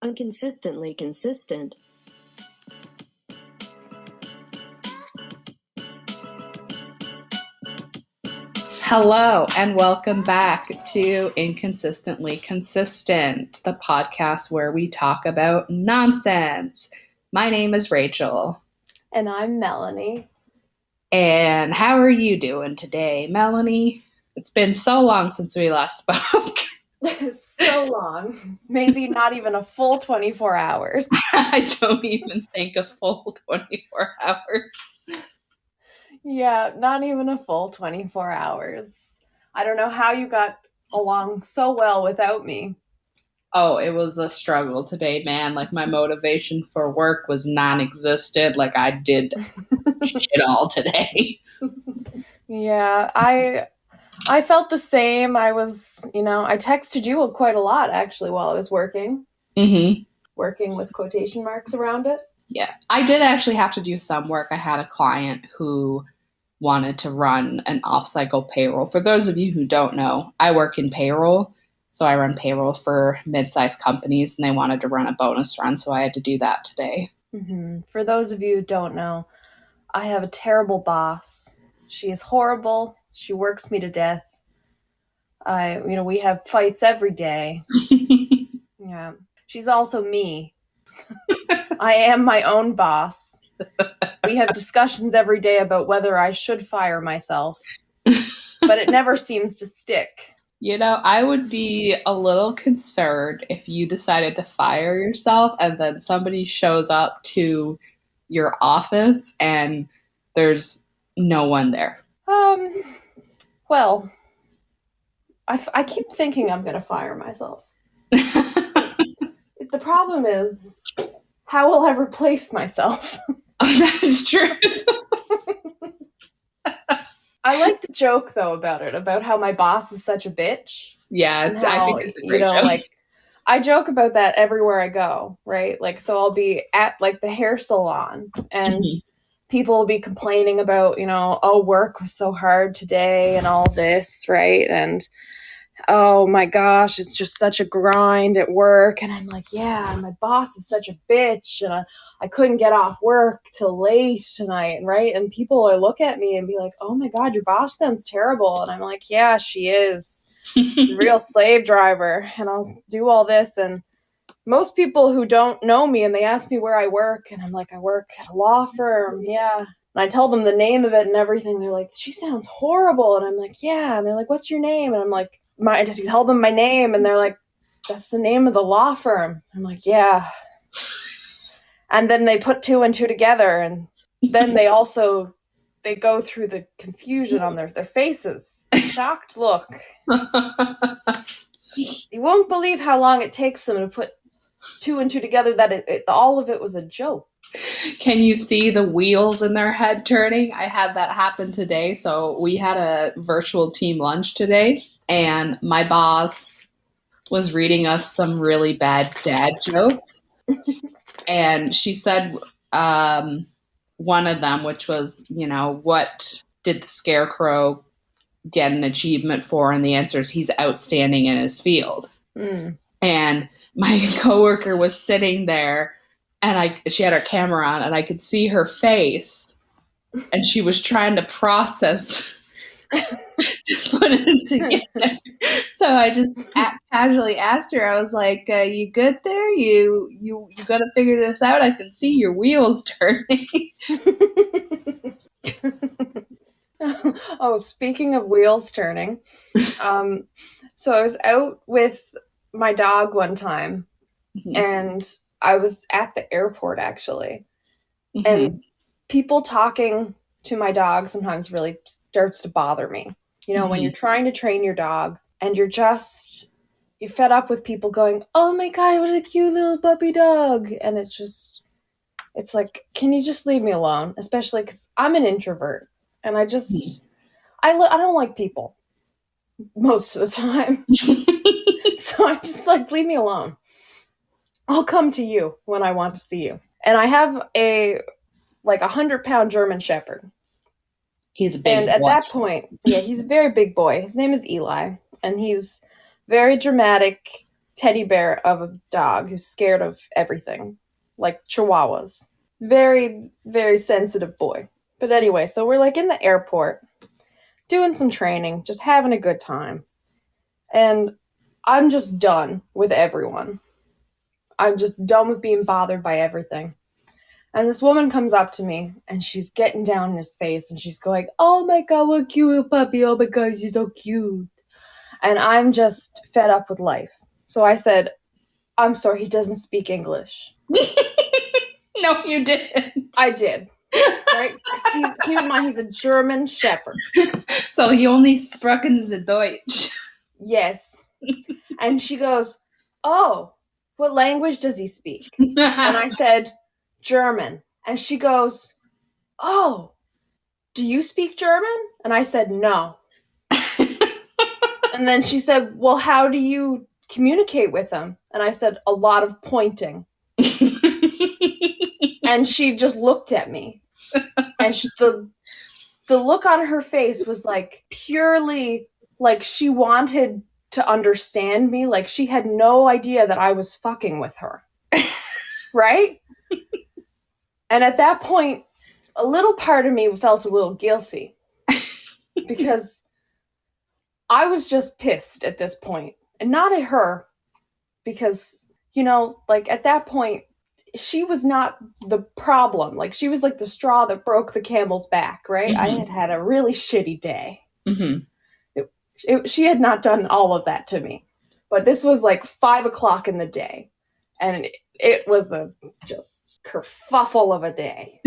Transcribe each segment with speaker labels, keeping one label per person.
Speaker 1: Unconsistently consistent.
Speaker 2: Hello, and welcome back to Inconsistently Consistent, the podcast where we talk about nonsense. My name is Rachel.
Speaker 3: And I'm Melanie.
Speaker 2: And how are you doing today, Melanie? It's been so long since we last spoke.
Speaker 3: So long. Maybe not even a full 24 hours.
Speaker 2: I don't even think a full 24 hours.
Speaker 3: Yeah, not even a full 24 hours. I don't know how you got along so well without me.
Speaker 2: Oh, it was a struggle today, man. Like, my motivation for work was non-existent. Like, I did shit all today.
Speaker 3: Yeah, I felt the same. I texted you quite a lot actually while I was working.
Speaker 2: Mm-hmm.
Speaker 3: Working with quotation marks around it.
Speaker 2: Yeah, I did actually have to do some work. I had a client who wanted to run an off-cycle payroll. For those of you who don't know, I work in payroll. So I run payroll for mid-sized companies, and they wanted to run a bonus run, so I had to do that today.
Speaker 3: Mm-hmm. For those of you who don't know, I have a terrible boss. She is horrible. She works me to death. We have fights every day. Yeah. She's also me. I am my own boss. We have discussions every day about whether I should fire myself, but it never seems to stick.
Speaker 2: You know, I would be a little concerned if you decided to fire yourself and then somebody shows up to your office and there's no one there.
Speaker 3: Well, I keep thinking I'm going to fire myself. The problem is, how will I replace myself?
Speaker 2: Oh, that is true.
Speaker 3: I like to joke, though, about how my boss is such a bitch.
Speaker 2: Yeah,
Speaker 3: I think it's a great joke. I joke about that everywhere I go, right? Like, so I'll be at, like, the hair salon, and people will be complaining about, oh, work was so hard today and all this, right? And, oh my gosh, it's just such a grind at work. And I'm like, yeah, my boss is such a bitch, and I couldn't get off work till late tonight, right? And people will look at me and be like, oh my God, your boss sounds terrible. And I'm like, yeah, she is. She's a real slave driver. And I'll do all this, and most people who don't know me and they ask me where I work, and I'm like, I work at a law firm, yeah. And I tell them the name of it and everything. They're like, she sounds horrible. And I'm like, yeah. And they're like, what's your name? And I'm like, I tell them my name, and they're like, that's the name of the law firm. I'm like, yeah. And then they put two and two together, and then they go through the confusion on their faces. A shocked look. You won't believe how long it takes them to put two and two together, that all of it was a joke.
Speaker 2: Can you see the wheels in their head turning? I had that happen today. So we had a virtual team lunch today, and my boss was reading us some really bad dad jokes. And she said one of them, which was, what did the scarecrow get an achievement for? And the answer is he's outstanding in his field. And my coworker was sitting there, and she had her camera on, and I could see her face, and she was trying to process to put it together. So I just casually asked her, I was like, you good there? You got to figure this out? I can see your wheels turning.
Speaker 3: Oh, speaking of wheels turning, so I was out with my dog one time, and I was at the airport, actually, and people talking to my dog sometimes really starts to bother me. When you're trying to train your dog and you're fed up with people going, oh my God, what a cute little puppy dog. And it's like, can you just leave me alone? Especially because I'm an introvert, and I don't like people most of the time. So I just like, leave me alone. I'll come to you when I want to see you. And I have a 100-pound German Shepherd.
Speaker 2: He's a big
Speaker 3: And at
Speaker 2: boy.
Speaker 3: that point, yeah, he's a very big boy. His name is Eli, and he's very dramatic. teddy bear of a dog who's scared of everything, like chihuahuas. Very, very sensitive boy. But anyway, so we're like in the airport doing some training, just having a good time. And I'm just done with everyone. I'm just done with being bothered by everything. And this woman comes up to me and she's getting down in his face and she's going, "Oh my God, what cute puppy. Oh my God, you're so cute." And I'm just fed up with life. So I said, "I'm sorry, he doesn't speak English."
Speaker 2: No, you didn't.
Speaker 3: I did. Right? Because keep in mind, he's a German Shepherd.
Speaker 2: So he only sprechen the Deutsch.
Speaker 3: Yes. And she goes, "Oh, what language does he speak?" And I said, "German." And she goes, "Oh, do you speak German?" And I said, "No." And then she said, "Well, how do you communicate with him?" And I said, "A lot of pointing." And she just looked at me. And the look on her face was like purely like she wanted to understand me. Like she had no idea that I was fucking with her. Right? And at that point, a little part of me felt a little guilty because I was just pissed at this point, and not at her, because, you know, like at that point, she was not the problem. Like she was like the straw that broke the camel's back, right? I had had a really shitty day. She had not done all of that to me, but this was like 5 o'clock in the day, and it was a just kerfuffle of a day.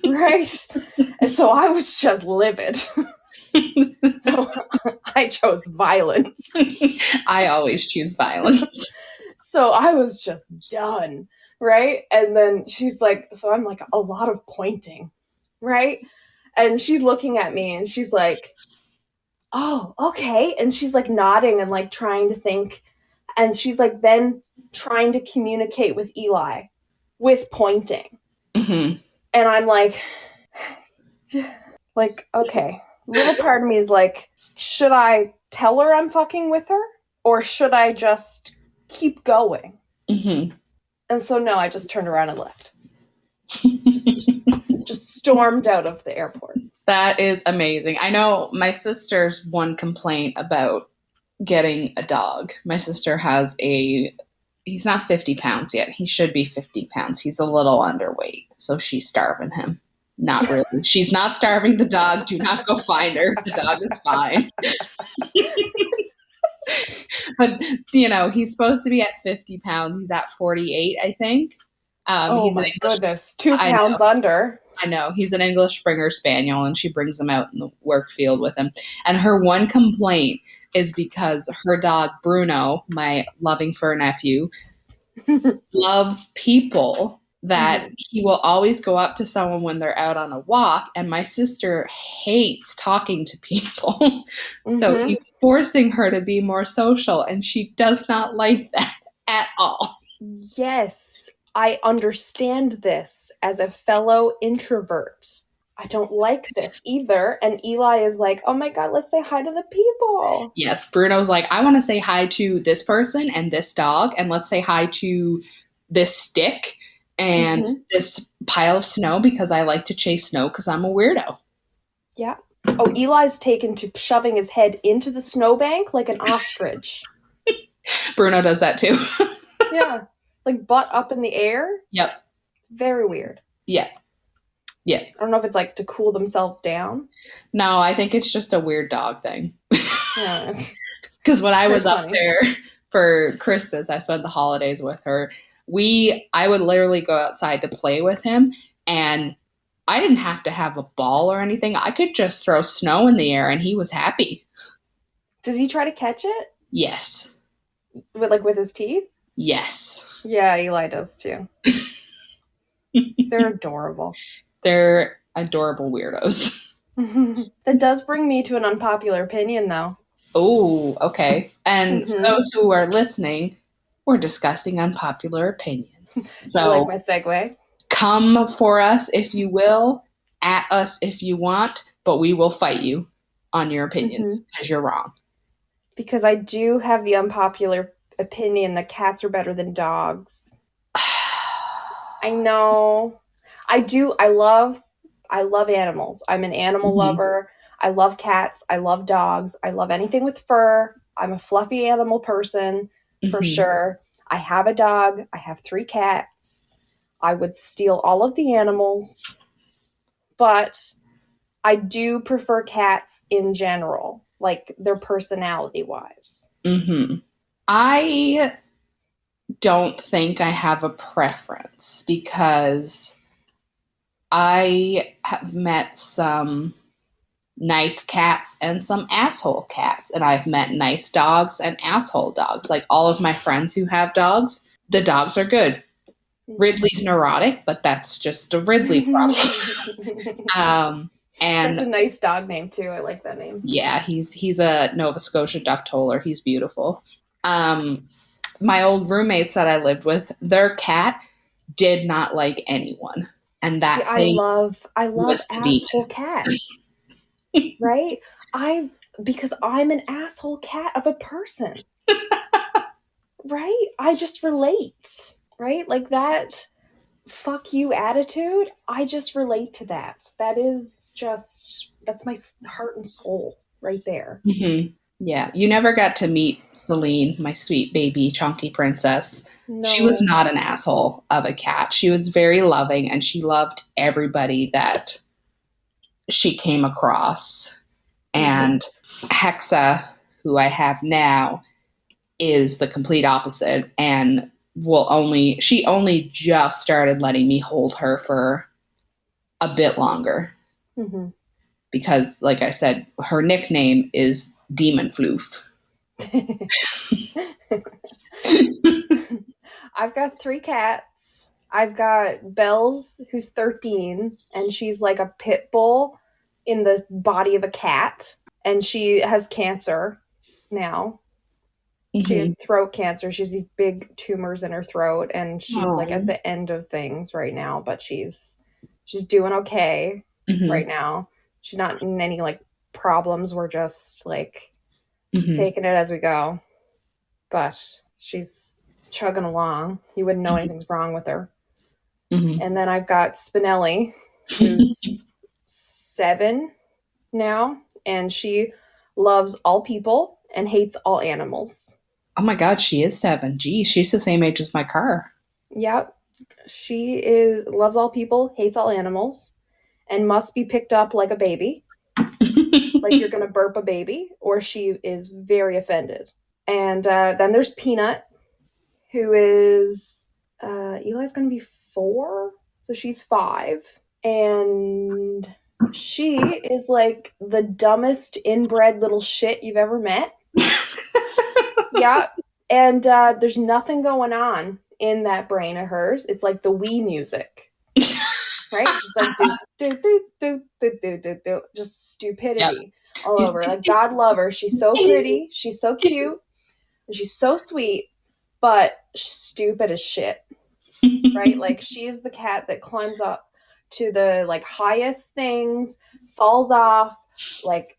Speaker 3: Right? And so I was just livid. So I chose violence.
Speaker 2: I always choose violence.
Speaker 3: So I was just done, right? And then she's like, so I'm like, "A lot of pointing," right? And she's looking at me and she's like, "Oh, okay." And she's like nodding and like trying to think. And she's like then trying to communicate with Eli with pointing. And I'm like, okay. Little part of me is like, should I tell her I'm fucking with her? Or should I just keep going? And so no, I just turned around and left. Just stormed out of the airport.
Speaker 2: That is amazing. I know my sister's one complaint about getting a dog. My sister has he's not 50 pounds yet. He should be 50 pounds. He's a little underweight. So she's starving him. Not really. She's not starving the dog. Do not go find her. The dog is fine. But, you know, he's supposed to be at 50 pounds. He's at 48, I think.
Speaker 3: Oh
Speaker 2: he's
Speaker 3: my goodness. 2 pounds under.
Speaker 2: I know. He's an English Springer Spaniel, and she brings him out in the work field with him. And her one complaint is because her dog, Bruno, my loving fur nephew, loves people, that he will always go up to someone when they're out on a walk, and my sister hates talking to people. So he's forcing her to be more social, and she does not like that at all.
Speaker 3: Yes, I understand this as a fellow introvert. I don't like this either. And Eli is like, "Oh my God, let's say hi to the people."
Speaker 2: Yes, Bruno's like, "I want to say hi to this person and this dog, and let's say hi to this stick and this pile of snow because I like to chase snow because I'm a weirdo."
Speaker 3: Yeah. Oh, Eli's taken to shoving his head into the snowbank like an ostrich.
Speaker 2: Bruno does that too.
Speaker 3: Yeah. Like butt up in the air.
Speaker 2: Yep.
Speaker 3: Very weird.
Speaker 2: Yeah. Yeah.
Speaker 3: I don't know if it's like to cool themselves down.
Speaker 2: No, I think it's just a weird dog thing.
Speaker 3: Yeah.
Speaker 2: Because when I was up there for Christmas, I spent the holidays with her. I would literally go outside to play with him, and I didn't have to have a ball or anything. I could just throw snow in the air, and he was happy.
Speaker 3: Does he try to catch it?
Speaker 2: Yes.
Speaker 3: With his teeth?
Speaker 2: Yes.
Speaker 3: Yeah, Eli does too. They're adorable.
Speaker 2: They're adorable weirdos.
Speaker 3: That does bring me to an unpopular opinion, though.
Speaker 2: Oh, okay. And for those who are listening, we're discussing unpopular opinions. So
Speaker 3: you like my segue?
Speaker 2: Come for us if you will, at us if you want, but we will fight you on your opinions because you're wrong.
Speaker 3: Because I do have the unpopular opinion that cats are better than dogs. I know. I do. I love animals. I'm an animal lover. I love cats. I love dogs. I love anything with fur. I'm a fluffy animal person for sure. I have a dog. I have 3 cats. I would steal all of the animals, but I do prefer cats in general, like their personality wise.
Speaker 2: I don't think I have a preference because I have met some nice cats and some asshole cats, and I've met nice dogs and asshole dogs. Like all of my friends who have dogs, the dogs are good. Ridley's neurotic, but that's just a Ridley problem. And
Speaker 3: that's a nice dog name too. I like that name.
Speaker 2: Yeah, he's a Nova Scotia duck toller. He's beautiful. My old roommates that I lived with, their cat did not like anyone, and that
Speaker 3: I love asshole cats, right? Because I'm an asshole cat of a person, right? I just relate, right? Like that fuck you attitude. I just relate to that. That's my heart and soul right there.
Speaker 2: Yeah, you never got to meet Celine, my sweet baby chunky princess.
Speaker 3: No.
Speaker 2: She was not an asshole of a cat. She was very loving, and she loved everybody that she came across. And Hexa, who I have now, is the complete opposite, and she only just started letting me hold her for a bit longer. Because, like I said, her nickname is Demon Floof.
Speaker 3: I've got 3 cats. I've got Bells, who's 13, and she's like a pit bull in the body of a cat, and she has cancer now. She has throat cancer. She has these big tumors in her throat, and she's like at the end of things right now, but she's doing okay right now. She's not in any like problems. We're just like taking it as we go, but she's chugging along. You wouldn't know anything's wrong with her. And then I've got Spinelli, who's 7 now, and she loves all people and hates all animals.
Speaker 2: Oh my God, she is 7. Geez, she's the same age as my car.
Speaker 3: Yep. She loves all people, hates all animals, and must be picked up like a baby. Like you're going to burp a baby, or she is very offended. And then there's Peanut, who is, Eli's going to be 4, so she's 5. And she is like the dumbest inbred little shit you've ever met. Yeah. And there's nothing going on in that brain of hers. It's like the Wii music. Right? Just like do, just stupidity all over. Like God love her. She's so pretty. She's so cute. And she's so sweet, but stupid as shit. Right? Like she is the cat that climbs up to the like highest things, falls off, like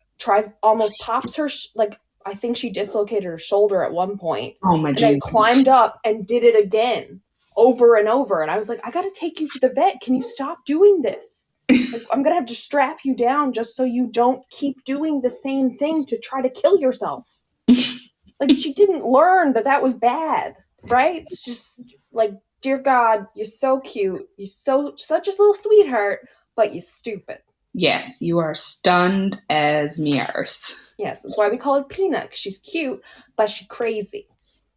Speaker 3: almost pops her like I think she dislocated her shoulder at one point.
Speaker 2: Oh my
Speaker 3: and
Speaker 2: Jesus.
Speaker 3: Then climbed up and did it again over and over. And I was like, I got to take you to the vet. Can you stop doing this? Like, I'm going to have to strap you down just so you don't keep doing the same thing to try to kill yourself. Like she didn't learn that was bad, right? It's just like, dear God, you're so cute. You're such a little sweetheart, but you're stupid.
Speaker 2: Yes, you are stunned as mears.
Speaker 3: Yes, that's why we call her Peanut. She's cute, but she's crazy.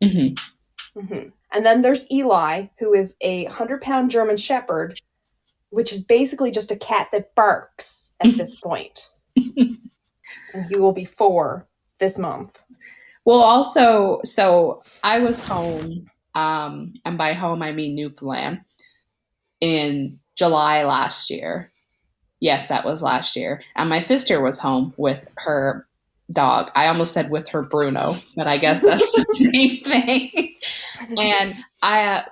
Speaker 3: And then there's Eli, who is a 100-pound German Shepherd, which is basically just a cat that barks at this point. And he will be 4 this month.
Speaker 2: Well, also, so I was home, and by home I mean Newfoundland, in July last year. Yes, that was last year. And my sister was home with her dog. I almost said with her Bruno, but I guess that's the same thing. And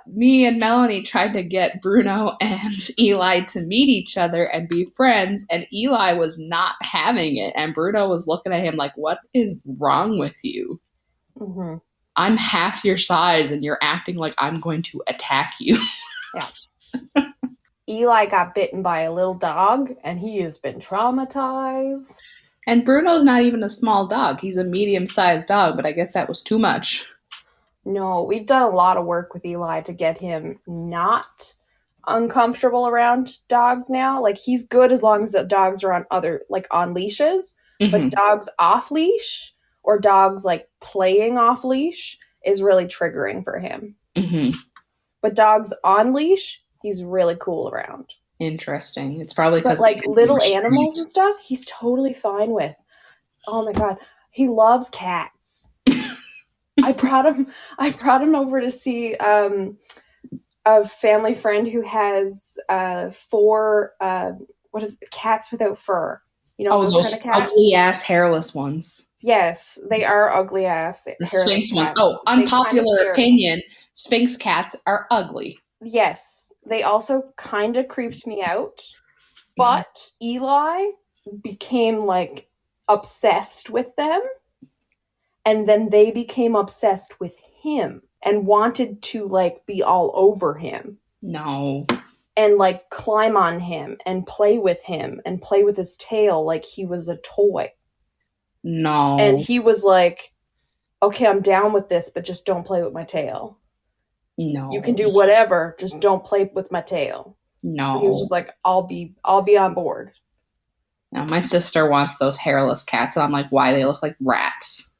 Speaker 2: me and Melanie tried to get Bruno and Eli to meet each other and be friends, and Eli was not having it. And Bruno was looking at him like, "What is wrong with you?" I'm half your size and you're acting like I'm going to attack you.
Speaker 3: Yeah. Eli got bitten by a little dog, and he has been traumatized.
Speaker 2: And Bruno's not even a small dog. He's a medium-sized dog, but I guess that was too much.
Speaker 3: No, we've done a lot of work with Eli to get him not uncomfortable around dogs now. Like, he's good as long as the dogs are on leashes, but dogs off leash or dogs like playing off leash is really triggering for him. But dogs on leash, he's really cool around.
Speaker 2: Interesting. It's probably because
Speaker 3: like little animals and stuff, he's totally fine with. Oh my god, he loves cats. I brought him over to see a family friend who has 4 cats without fur. You know, those kind of cats?
Speaker 2: Ugly ass hairless ones.
Speaker 3: Yes, they are ugly ass hairless cats.
Speaker 2: Oh, unpopular opinion. Sphinx cats are ugly.
Speaker 3: Yes, they also kind of creeped me out. But Eli became like obsessed with them. And then they became obsessed with him and wanted to like be all over him.
Speaker 2: No.
Speaker 3: And like climb on him and play with his tail like he was a toy.
Speaker 2: No.
Speaker 3: And he was like, okay, I'm down with this, but just don't play with my tail.
Speaker 2: No.
Speaker 3: You can do whatever, just don't play with my tail.
Speaker 2: No.
Speaker 3: So he was just like, I'll be on board.
Speaker 2: Now my sister wants those hairless cats, and I'm like, why? They look like rats.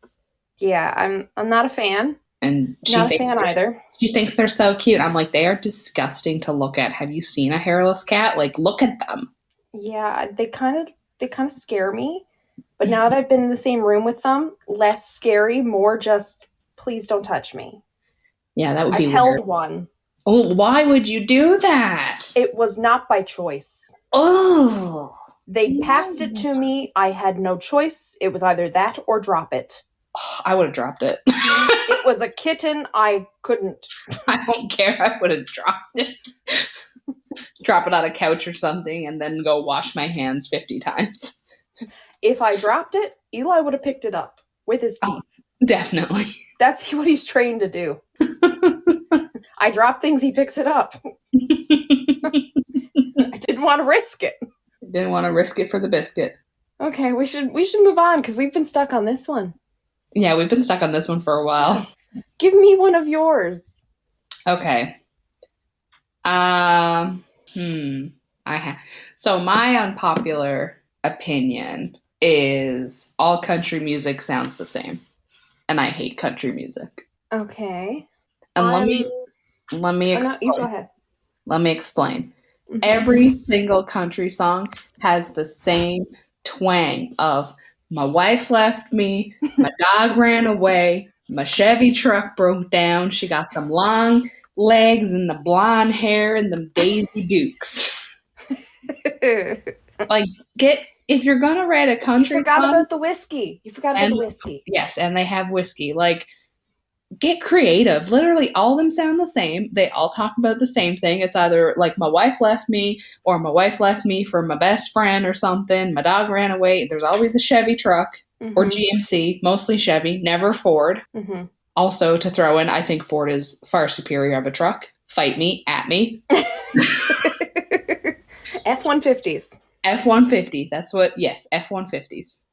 Speaker 3: Yeah, I'm not a fan.
Speaker 2: And
Speaker 3: not a fan either.
Speaker 2: She thinks they're so cute. I'm like, they are disgusting to look at. Have you seen a hairless cat? Like, look at them.
Speaker 3: Yeah, they kind of scare me. But now that I've been in the same room with them, less scary, more just, please don't touch me.
Speaker 2: Yeah, that would be
Speaker 3: weird. I've held one.
Speaker 2: Oh, why would you do that?
Speaker 3: It was not by choice.
Speaker 2: Oh.
Speaker 3: They passed it to me. I had no choice. It was either that or drop it.
Speaker 2: I would have dropped it.
Speaker 3: It was a kitten. I couldn't.
Speaker 2: I don't care. I would have dropped it. Drop it on a couch or something and then go wash my hands 50 times.
Speaker 3: If I dropped it, Eli would have picked it up with his teeth.
Speaker 2: Oh, definitely.
Speaker 3: That's what he's trained to do. I drop things, he picks it up. I didn't want to risk it.
Speaker 2: Didn't want to risk it for the biscuit.
Speaker 3: Okay, we should move on because we've been stuck on this one.
Speaker 2: Yeah, we've been stuck on this one for a while.
Speaker 3: Give me one of yours.
Speaker 2: Okay. So my unpopular opinion is all country music sounds the same, and I hate country music.
Speaker 3: Okay.
Speaker 2: And let me explain.
Speaker 3: No, you go ahead.
Speaker 2: Let me explain. Every single country song has the same twang of my wife left me, my dog ran away, my Chevy truck broke down, she got them long legs and the blonde hair and them Daisy Dukes. Like, if you're gonna write a country
Speaker 3: You forgot
Speaker 2: song,
Speaker 3: about the whiskey.
Speaker 2: Yes, and they have whiskey. Like, get creative. Literally, all of them sound the same. They all talk about the same thing. It's either like my wife left me, or my wife left me for my best friend or something. My dog ran away. There's always a Chevy truck or GMC, mostly Chevy, never Ford. Also, to throw in, I think Ford is far superior of a truck. Fight me, at me.
Speaker 3: F-150s.
Speaker 2: F-150. That's what, yes, F-150s.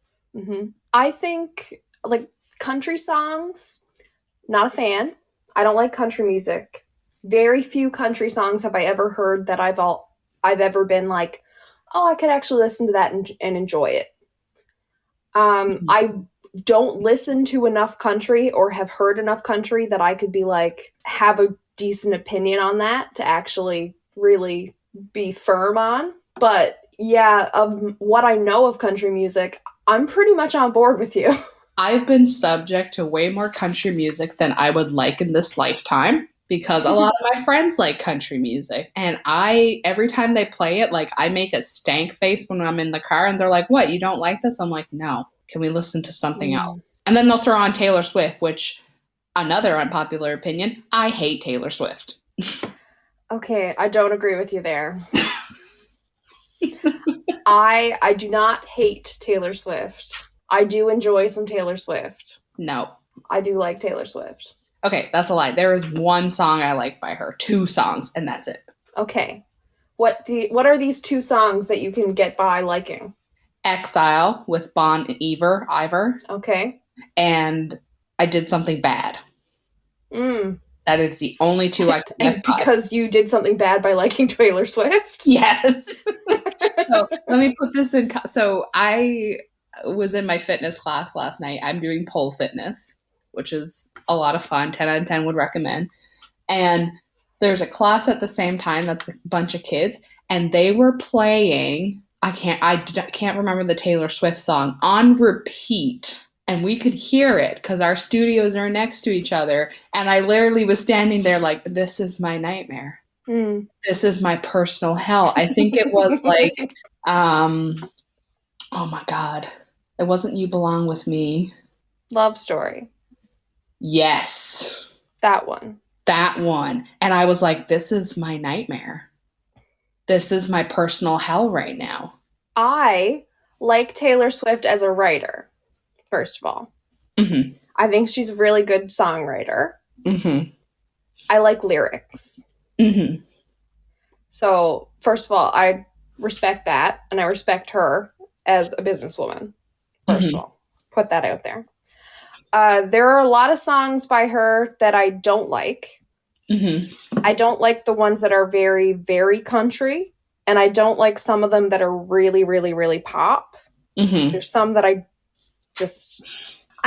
Speaker 3: I think, like, country songs, not a fan. I don't like country music. Very few country songs have I ever heard that I've ever been like, oh, I could actually listen to that and enjoy it. I don't listen to enough country or have heard enough country that I could be like, have a decent opinion on that to actually really be firm on. But yeah, of what I know of country music, I'm pretty much on board with you.
Speaker 2: I've been subject to way more country music than I would like in this lifetime because a lot of my friends like country music. And every time they play it, like, I make a stank face when I'm in the car and they're like, what, you don't like this? I'm like, no, can we listen to something else? And then they'll throw on Taylor Swift, which, another unpopular opinion, I hate Taylor Swift.
Speaker 3: Okay, I don't agree with you there. I do not hate Taylor Swift. I do enjoy some Taylor Swift.
Speaker 2: No.
Speaker 3: I do like Taylor Swift.
Speaker 2: Okay, that's a lie. There is one song I like by her. 2 songs, and that's it.
Speaker 3: Okay. What are these 2 songs that you can get by liking?
Speaker 2: Exile with Bon Iver.
Speaker 3: Okay.
Speaker 2: And I Did Something Bad. That is the only 2 I can
Speaker 3: And because you did something bad by liking Taylor Swift?
Speaker 2: Yes. So let me put this in. So I was in my fitness class last night. I'm doing pole fitness, which is a lot of fun. 10 out of 10 would recommend. And there's a class at the same time that's a bunch of kids, and they were playing. I can't remember the Taylor Swift song on repeat. And we could hear it because our studios are next to each other. And I literally was standing there like, this is my nightmare. This is my personal hell. I think it was like, oh my God. It wasn't You Belong With Me.
Speaker 3: Love Story.
Speaker 2: Yes.
Speaker 3: That one.
Speaker 2: And I was like, this is my nightmare. This is my personal hell right now.
Speaker 3: I like Taylor Swift as a writer. First of all, I think she's a really good songwriter. I like lyrics. So, first of all, I respect that, and I respect her as a businesswoman. First of all, put that out there. There are a lot of songs by her that I don't like. I don't like the ones that are very, very country, and I don't like some of them that are really, really, really pop. There's some that I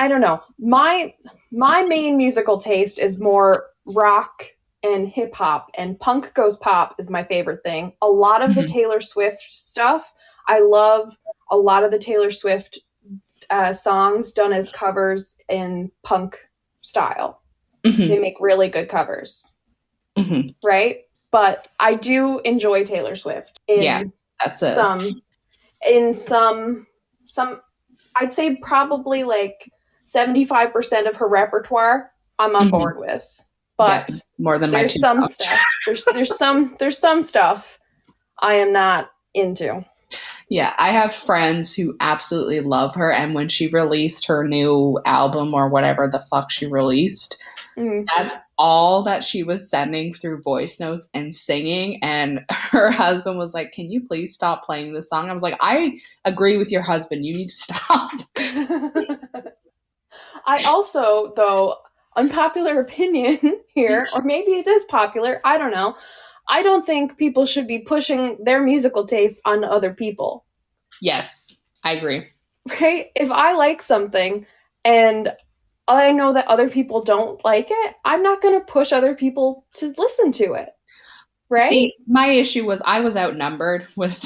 Speaker 3: don't know. My main musical taste is more rock and hip hop, and punk goes pop is my favorite thing. A lot of the Taylor Swift stuff, I love a lot of the Taylor Swift songs done as covers in punk style. They make really good covers. Right? But I do enjoy Taylor Swift in some I'd say probably like 75% of her repertoire I'm on board with. But
Speaker 2: more than
Speaker 3: there's some stuff. There's some stuff I am not into.
Speaker 2: Yeah, I have friends who absolutely love her, and when she released her new album or whatever the fuck she released, that's all that she was sending through voice notes and singing, and her husband was like, can you please stop playing this song? I was like, I agree with your husband. You need to stop.
Speaker 3: I also, though, unpopular opinion here, or maybe it is popular, I don't know. I don't think people should be pushing their musical tastes on other people.
Speaker 2: Yes, I agree.
Speaker 3: Right? If I like something and I know that other people don't like it, I'm not going to push other people to listen to it. Right?
Speaker 2: See, my issue was I was outnumbered with,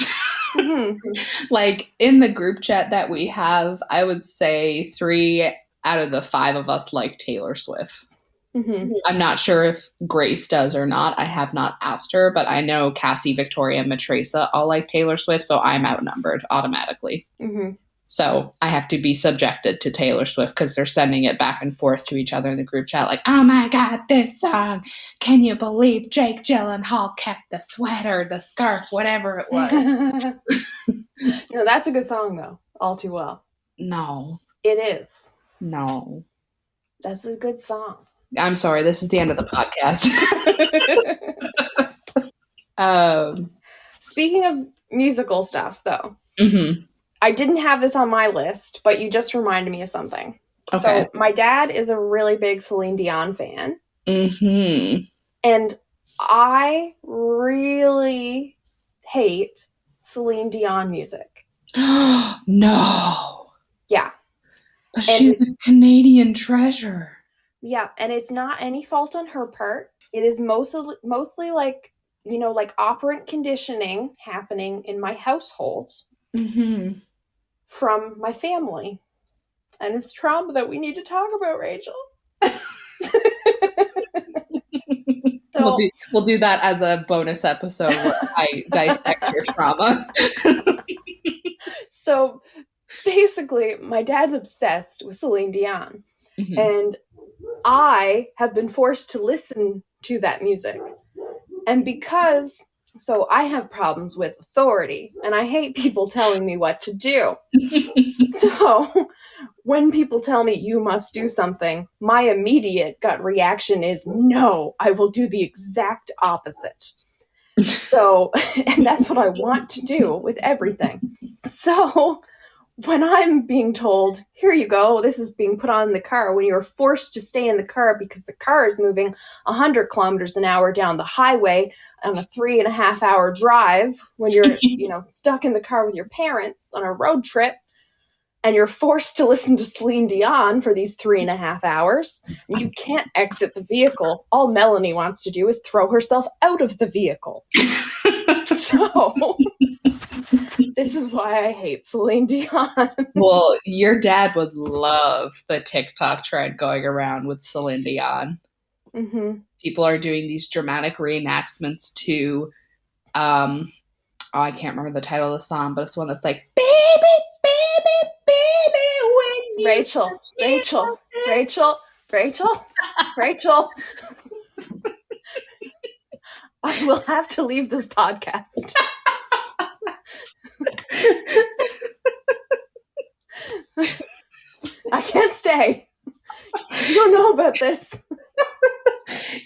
Speaker 2: like, in the group chat that we have, I would say 3 out of the 5 of us like Taylor Swift. I'm not sure if Grace does or not. I have not asked her, but I know Cassie, Victoria, and Matresa all like Taylor Swift, so I'm outnumbered automatically. So I have to be subjected to Taylor Swift because they're sending it back and forth to each other in the group chat like, oh my God, this song. Can you believe Jake Gyllenhaal kept the sweater, the scarf, whatever it was?
Speaker 3: No, that's a good song, though. All Too Well.
Speaker 2: No.
Speaker 3: It is.
Speaker 2: No.
Speaker 3: That's a good song.
Speaker 2: I'm sorry. This is the end of the podcast.
Speaker 3: Speaking of musical stuff, though, I didn't have this on my list, but you just reminded me of something. Okay. So my dad is a really big Celine Dion fan. And I really hate Celine Dion music.
Speaker 2: No.
Speaker 3: Yeah.
Speaker 2: But she's a Canadian treasure.
Speaker 3: Yeah, and it's not any fault on her part. It is mostly like, you know, like operant conditioning happening in my household from my family. And it's trauma that we need to talk about, Rachel.
Speaker 2: So, we'll do that as a bonus episode where I dissect your trauma.
Speaker 3: So basically, my dad's obsessed with Celine Dion. And I have been forced to listen to that music. And so I have problems with authority, and I hate people telling me what to do. So when people tell me you must do something, my immediate gut reaction is no, I will do the exact opposite. So, and that's what I want to do with everything. So, when I'm being told, here you go, this is being put on in the car, when you're forced to stay in the car because the car is moving 100 kilometers an hour down the highway on a 3.5-hour drive, when you're, stuck in the car with your parents on a road trip, and you're forced to listen to Celine Dion for these 3.5 hours, and you can't exit the vehicle. All Melanie wants to do is throw herself out of the vehicle. So, this is why I hate Celine Dion.
Speaker 2: Well, your dad would love the TikTok trend going around with Celine Dion.
Speaker 3: Mm-hmm.
Speaker 2: People are doing these dramatic reenactments to, I can't remember the title of the song, but it's one that's like, baby, baby, baby, when you
Speaker 3: Rachel. I will have to leave this podcast. I can't stay. You don't know about this.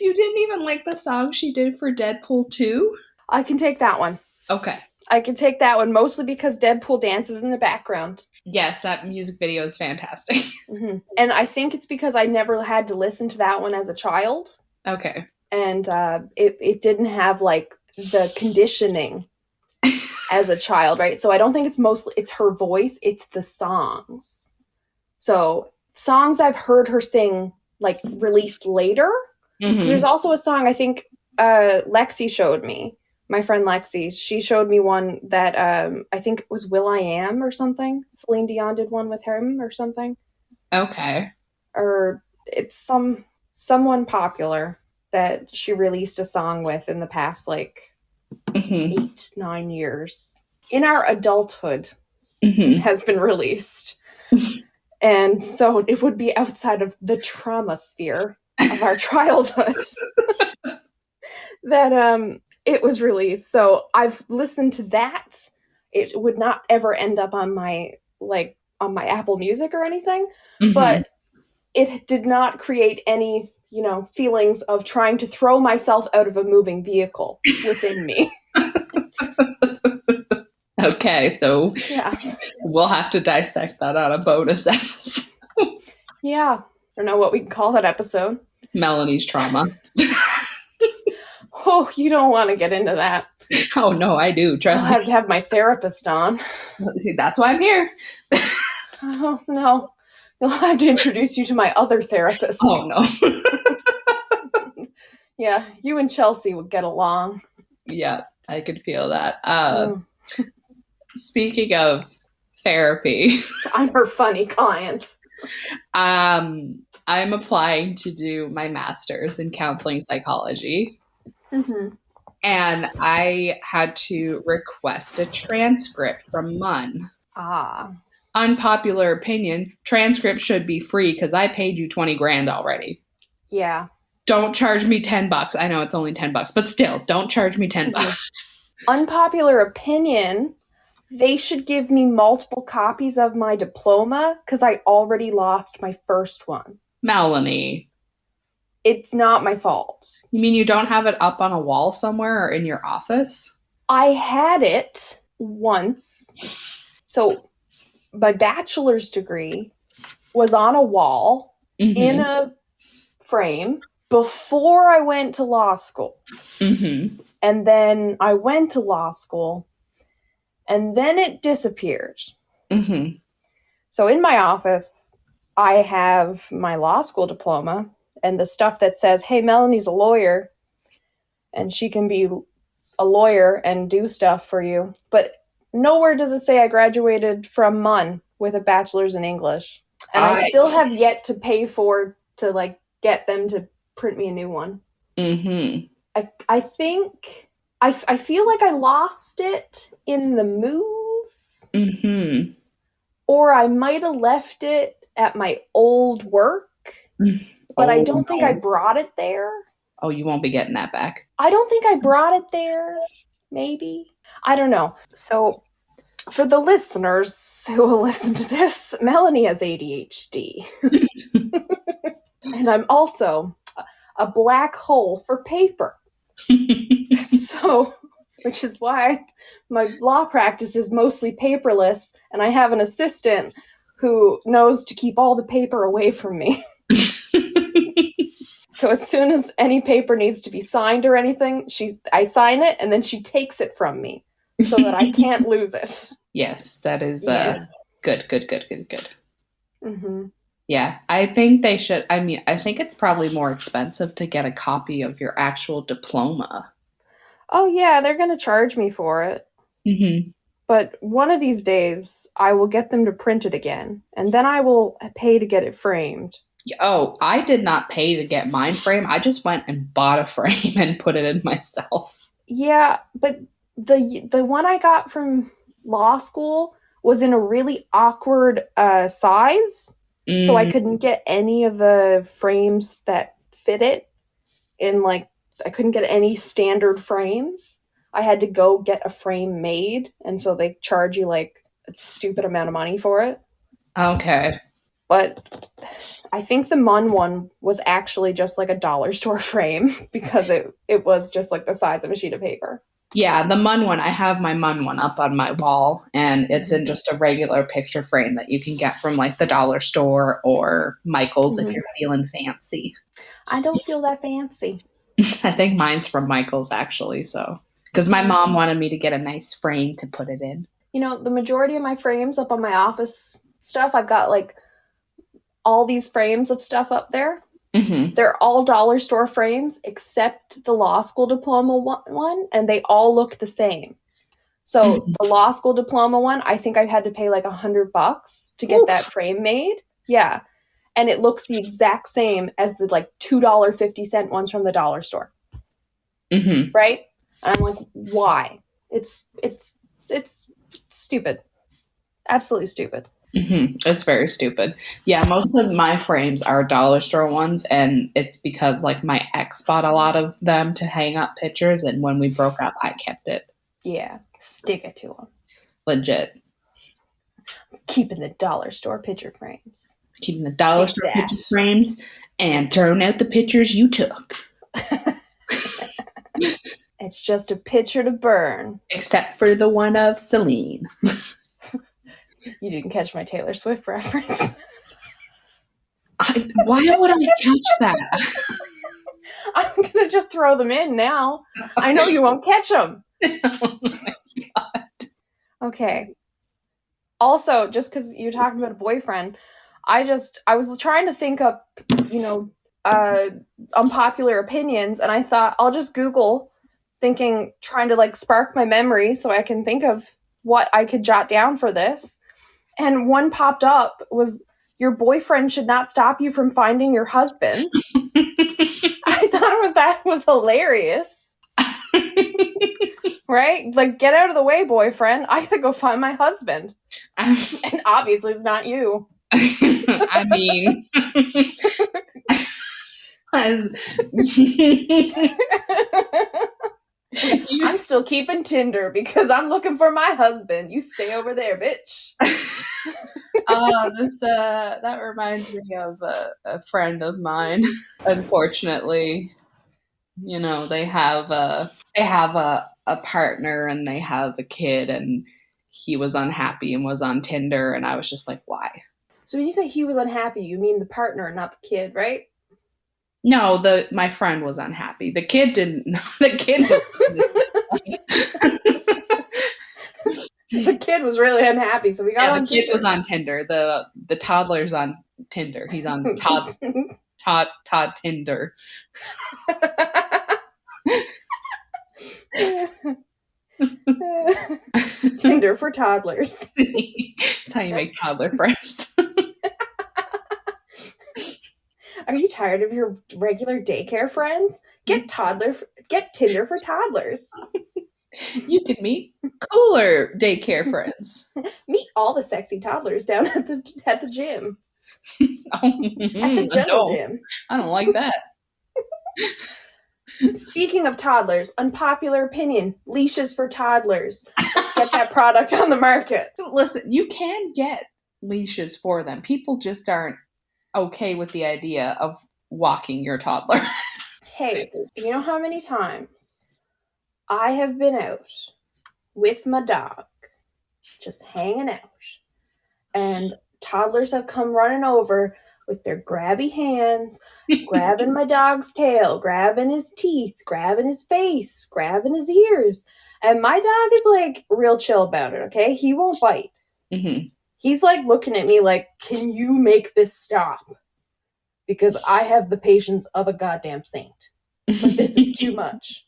Speaker 2: You didn't even like the song she did for Deadpool 2?
Speaker 3: I can take that one.
Speaker 2: Okay.
Speaker 3: I can take that one, mostly because Deadpool dances in the background.
Speaker 2: Yes, that music video is fantastic.
Speaker 3: Mm-hmm. And I think it's because I never had to listen to that one as a child.
Speaker 2: Okay.
Speaker 3: And it didn't have, like, the conditioning as a child, right? So I don't think it's her voice, it's the songs. So songs I've heard her sing, like, released later. Mm-hmm. There's also a song I think Lexi showed me. My friend Lexi, she showed me one that I think it was Will I Am or something. Celine Dion did one with him or something.
Speaker 2: Okay.
Speaker 3: Or it's someone popular that she released a song with in the past, like, 8-9 years. In our adulthood, has been released. And so it would be outside of the trauma sphere of our childhood that it was released. So I've listened to that. It would not ever end up on my Apple Music or anything, but it did not create any, feelings of trying to throw myself out of a moving vehicle within me.
Speaker 2: Okay, so
Speaker 3: yeah,
Speaker 2: we'll have to dissect that on a bonus episode.
Speaker 3: Yeah, I don't know what we can call that episode.
Speaker 2: Melanie's trauma.
Speaker 3: Oh, you don't want to get into that.
Speaker 2: Oh, no, I do. Trust me.
Speaker 3: I'll have to have my therapist on.
Speaker 2: That's why I'm here.
Speaker 3: Oh, no. You'll have to introduce you to my other therapist.
Speaker 2: Oh, no.
Speaker 3: Yeah, you and Chelsea would get along.
Speaker 2: Yeah, I could feel that. Speaking of therapy.
Speaker 3: I'm her funny client.
Speaker 2: I'm applying to do my master's in counseling psychology.
Speaker 3: Mm-hmm.
Speaker 2: And I had to request a transcript from MUN. Unpopular opinion, transcript should be free because I paid you $20,000 already.
Speaker 3: Yeah.
Speaker 2: Don't charge me $10. I know it's only $10, but still, don't charge me $10.
Speaker 3: Unpopular opinion, they should give me multiple copies of my diploma because I already lost my first one.
Speaker 2: Melanie.
Speaker 3: It's not my fault.
Speaker 2: You mean you don't have it up on a wall somewhere or in your office?
Speaker 3: I had it once. So my bachelor's degree was on a wall in a frame before I went to law school. And then I went to law school and then it disappeared. So in my office, I have my law school diploma and the stuff that says, hey, Melanie's a lawyer and she can be a lawyer and do stuff for you. But nowhere does it say I graduated from MUN with a bachelor's in English. And I still have yet to pay to like get them to print me a new one. I think I feel like I lost it in the move. Or I might have left it at my old work. But I don't think I brought it there.
Speaker 2: Oh, you won't be getting that back.
Speaker 3: I don't think I brought it there. Maybe. I don't know. So For the listeners who will listen to this, Melanie has ADHD. And I'm also a black hole for paper. So, which is why my law practice is mostly paperless, and I have an assistant who knows to keep all the paper away from me. So as soon as any paper needs to be signed or anything, I sign it, and then she takes it from me so that I can't lose it.
Speaker 2: Yes, that is good.
Speaker 3: Mm-hmm.
Speaker 2: Yeah, I think they should. I mean, I think it's probably more expensive to get a copy of your actual diploma.
Speaker 3: Oh, yeah, they're going to charge me for it.
Speaker 2: Mm-hmm.
Speaker 3: But one of these days, I will get them to print it again, and then I will pay to get it framed.
Speaker 2: Oh, I did not pay to get mine framed. I just went and bought a frame and put it in myself.
Speaker 3: Yeah, but the one I got from law school was in a really awkward size, so I couldn't get any of the frames that fit it in, like, I couldn't get any standard frames. I had to go get a frame made, and so they charge you like a stupid amount of money for it.
Speaker 2: Okay.
Speaker 3: But I think the Mun one was actually just like a dollar store frame because it was just like the size of a sheet of paper.
Speaker 2: Yeah, the Mun one, I have my Mun one up on my wall, and it's in just a regular picture frame that you can get from like the dollar store or Michael's if you're feeling fancy.
Speaker 3: I don't feel that fancy.
Speaker 2: I think mine's from Michael's actually, so because my mom wanted me to get a nice frame to put it in.
Speaker 3: You know, the majority of my frames up on my office stuff, I've got like all these frames of stuff up there. Mm-hmm. They're all dollar store frames except the law school diploma one, and they all look the same. So the law school diploma one, I think I had to pay like $100 to get that frame made. Yeah. And it looks the exact same as the like $2.50 ones from the dollar store. Mm-hmm. Right? And I'm like, why? It's stupid. Absolutely stupid.
Speaker 2: Mm-hmm. It's very stupid. Yeah, most of my frames are dollar store ones, and it's because like my ex bought a lot of them to hang up pictures, and when we broke up, I kept it.
Speaker 3: Yeah, stick it to them.
Speaker 2: Legit.
Speaker 3: Keeping the dollar store picture frames.
Speaker 2: Keeping the dollar store picture frames and throwing out the pictures you took.
Speaker 3: It's just a picture to burn.
Speaker 2: Except for the one of Celine.
Speaker 3: You didn't catch my Taylor Swift reference.
Speaker 2: Why would I catch that?
Speaker 3: I'm going to just throw them in now. I know you won't catch them.
Speaker 2: Oh my God.
Speaker 3: Okay. Also, just because you're talking about a boyfriend, I was trying to think up, unpopular opinions, and I thought I'll just Google, trying to like spark my memory so I can think of what I could jot down for this. And one popped up was, your boyfriend should not stop you from finding your husband. I thought that was hilarious. Right? Like, get out of the way, boyfriend. I gotta go find my husband. And obviously it's not you.
Speaker 2: I mean...
Speaker 3: I'm still keeping Tinder because I'm looking for my husband. You stay over there, bitch.
Speaker 2: That reminds me of a friend of mine. Unfortunately, they have a partner and they have a kid, and he was unhappy and was on Tinder, and I was just like, why?
Speaker 3: So when you say he was unhappy, you mean the partner, not the kid, right?
Speaker 2: No, my friend was unhappy. The kid didn't. The kid was.
Speaker 3: The kid was really unhappy, so we got on
Speaker 2: Tinder. The kid was on Tinder. The toddler's on Tinder. He's on Todd Tinder.
Speaker 3: Tinder for toddlers.
Speaker 2: That's how you make toddler friends.
Speaker 3: Are you tired of your regular daycare friends? Get Tinder for toddlers.
Speaker 2: You can meet cooler daycare friends.
Speaker 3: Meet all the sexy toddlers down at the gym. At the jungle gym.
Speaker 2: I don't like that.
Speaker 3: Speaking of toddlers, unpopular opinion, leashes for toddlers. Let's Get that product on the market.
Speaker 2: Listen, you can get leashes for them. People just aren't okay with the idea of walking your toddler.
Speaker 3: Hey, you know how many times I have been out with my dog, just hanging out, and toddlers have come running over with their grabby hands, grabbing my dog's tail, grabbing his teeth, grabbing his face, grabbing his ears. And my dog is like real chill about it, okay? He won't bite.
Speaker 2: Mm-hmm.
Speaker 3: He's like looking at me like, can you make this stop? Because I have the patience of a goddamn saint. But this is too much.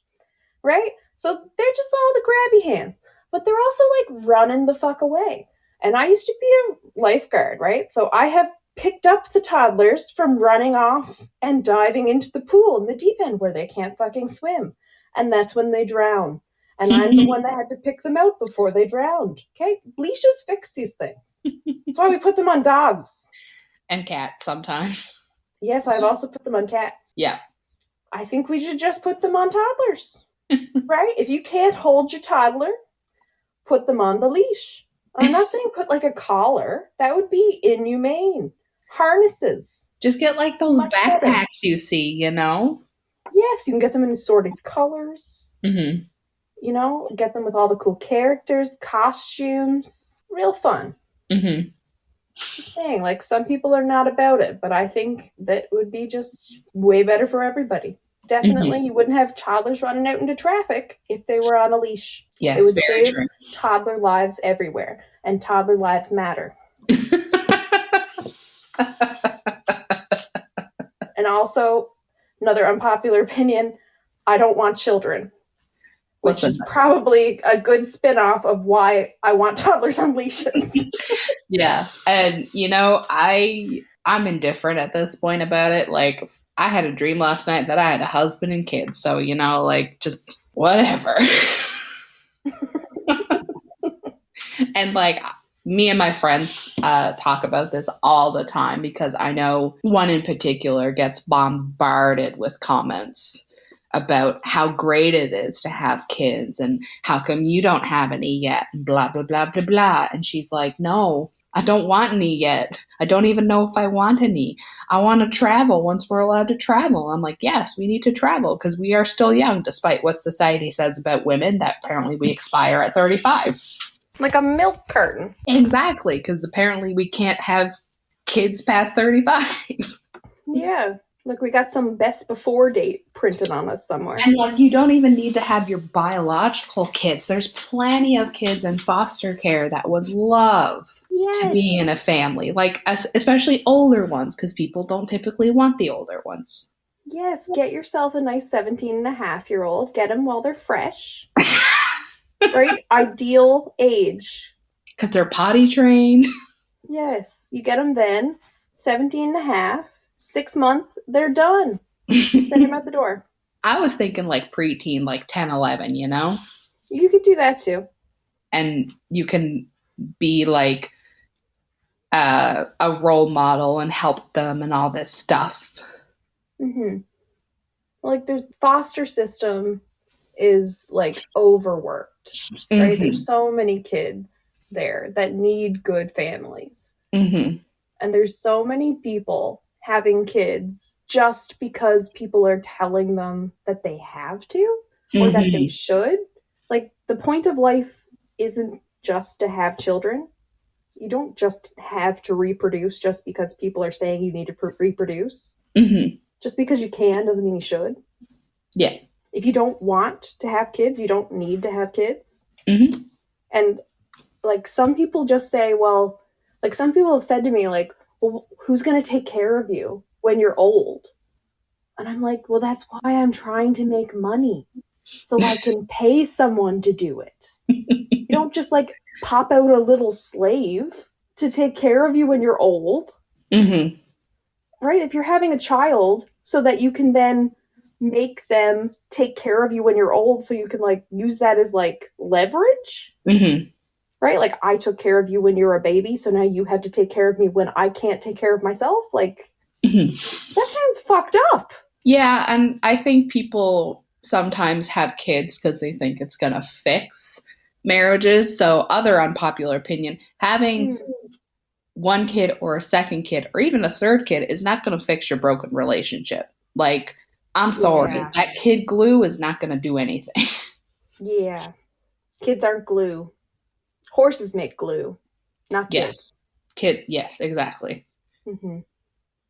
Speaker 3: Right? So they're just all the grabby hands. But they're also like running the fuck away. And I used to be a lifeguard, right? So I have picked up the toddlers from running off and diving into the pool in the deep end where they can't fucking swim. And that's when they drown. And I'm the one that had to pick them out before they drowned. Okay? Leashes fix these things. That's why we put them on dogs.
Speaker 2: And cats sometimes.
Speaker 3: Yes, I've also put them on cats.
Speaker 2: Yeah.
Speaker 3: I think we should just put them on toddlers. Right? If you can't hold your toddler, put them on the leash. I'm not saying put like a collar. That would be inhumane. Harnesses.
Speaker 2: Just get like those
Speaker 3: Much
Speaker 2: backpacks
Speaker 3: better.
Speaker 2: you see, you know?
Speaker 3: Yes, you can get them in assorted colors.
Speaker 2: Mm-hmm.
Speaker 3: You know, get them with all the cool characters, costumes. Real fun.
Speaker 2: Mm-hmm.
Speaker 3: Just saying, like, some people are not about it, but I think that would be just way better for everybody. Definitely, you wouldn't have toddlers running out into traffic if they were on a leash.
Speaker 2: Yes,
Speaker 3: it would
Speaker 2: very
Speaker 3: save
Speaker 2: true.
Speaker 3: toddler lives everywhere, and toddler lives matter. And also, another unpopular opinion, I don't want children. Which is probably a good spin-off of why I want toddlers on leashes.
Speaker 2: Yeah. And, you know, I'm indifferent at this point about it. Like, I had a dream last night that I had a husband and kids. So, you know, like, just whatever. And, like, me and my friends talk about this all the time because I know one in particular gets bombarded with comments about how great it is to have kids and how come you don't have any yet and blah, blah, blah, blah, blah. And she's like, no, I don't want any yet. I don't even know if I want any. I want to travel once we're allowed to travel. I'm like, yes, we need to travel because we are still young, despite what society says about women, that apparently we expire at 35.
Speaker 3: Like a milk carton.
Speaker 2: Exactly, because apparently we can't have kids past 35.
Speaker 3: Yeah. Look, we got some best before date printed on us somewhere.
Speaker 2: And like, you don't even need to have your biological kids. There's plenty of kids in foster care that would love to be in a family, like especially older ones, because people don't typically want the older ones.
Speaker 3: Yes, get yourself a nice 17-and-a-half-year-old. Get them while they're fresh. Right? Ideal age.
Speaker 2: Because they're potty trained.
Speaker 3: Yes, you get them then. 17-and-a-half. 6 months, they're done. Send them out the door.
Speaker 2: I was thinking like preteen, like 10, 11, you know?
Speaker 3: You could do that too. And
Speaker 2: you can be like a role model and help them and all this stuff.
Speaker 3: Mm-hmm. Like, the foster system is like overworked, right? Mm-hmm. There's so many kids there that need good families.
Speaker 2: Mm-hmm.
Speaker 3: And there's so many people having kids just because people are telling them that they have to or that they should. Like, the point of life isn't just to have children. You don't just have to reproduce just because people are saying you need to reproduce.
Speaker 2: Mm-hmm.
Speaker 3: Just because you can doesn't mean you should.
Speaker 2: Yeah.
Speaker 3: If you don't want to have kids, you don't need to have kids.
Speaker 2: Mm-hmm.
Speaker 3: And like, some people just say, well, like, some people have said to me, like, well, who's going to take care of you when you're old? And I'm like, well, that's why I'm trying to make money, so I can pay someone to do it. You don't just like pop out a little slave to take care of you when you're old.
Speaker 2: Mm-hmm.
Speaker 3: Right? If you're having a child so that you can then make them take care of you when you're old, so you can like use that as like leverage.
Speaker 2: Mm-hmm.
Speaker 3: Right? Like, I took care of you when you were a baby, so now you have to take care of me when I can't take care of myself. Like, that sounds fucked up.
Speaker 2: Yeah, and I think people sometimes have kids because they think it's going to fix marriages. So other unpopular opinion, having one kid or a second kid or even a third kid is not going to fix your broken relationship. Like, I'm sorry, that kid glue is not going to do anything.
Speaker 3: Yeah. Kids aren't glue. Horses make glue, not kids.
Speaker 2: Yes, exactly.
Speaker 3: Mm-hmm.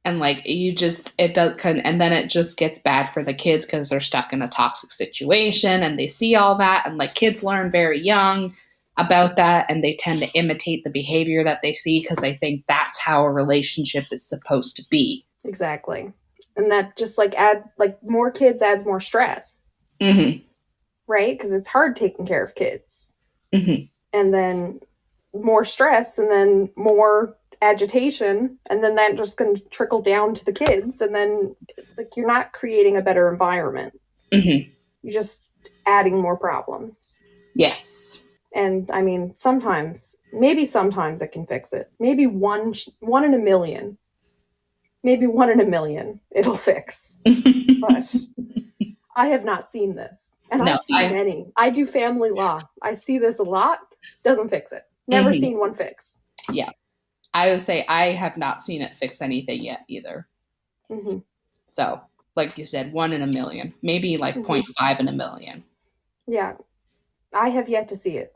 Speaker 2: And like and then it just gets bad for the kids because they're stuck in a toxic situation and they see all that, and like kids learn very young about that, and they tend to imitate the behavior that they see because they think that's how a relationship is supposed to be.
Speaker 3: Exactly. And that just more kids adds more stress.
Speaker 2: Mm-hmm.
Speaker 3: Right? Because it's hard taking care of kids.
Speaker 2: Mm-hmm.
Speaker 3: And then more stress, and then more agitation, and then that just going to trickle down to the kids, and then like you're not creating a better environment.
Speaker 2: Mm-hmm.
Speaker 3: You're just adding more problems.
Speaker 2: Yes.
Speaker 3: And I mean, sometimes it can fix it. Maybe one in a million. Maybe 1 in a million it'll fix. But I have not seen this. And I see many. I do family law. I see this a lot. Doesn't fix it. Never seen one fix.
Speaker 2: Yeah. I would say I have not seen it fix anything yet either.
Speaker 3: Mm-hmm.
Speaker 2: So, like you said, 1 in a million. Maybe like 0.5 in a million.
Speaker 3: Yeah. I have yet to see it.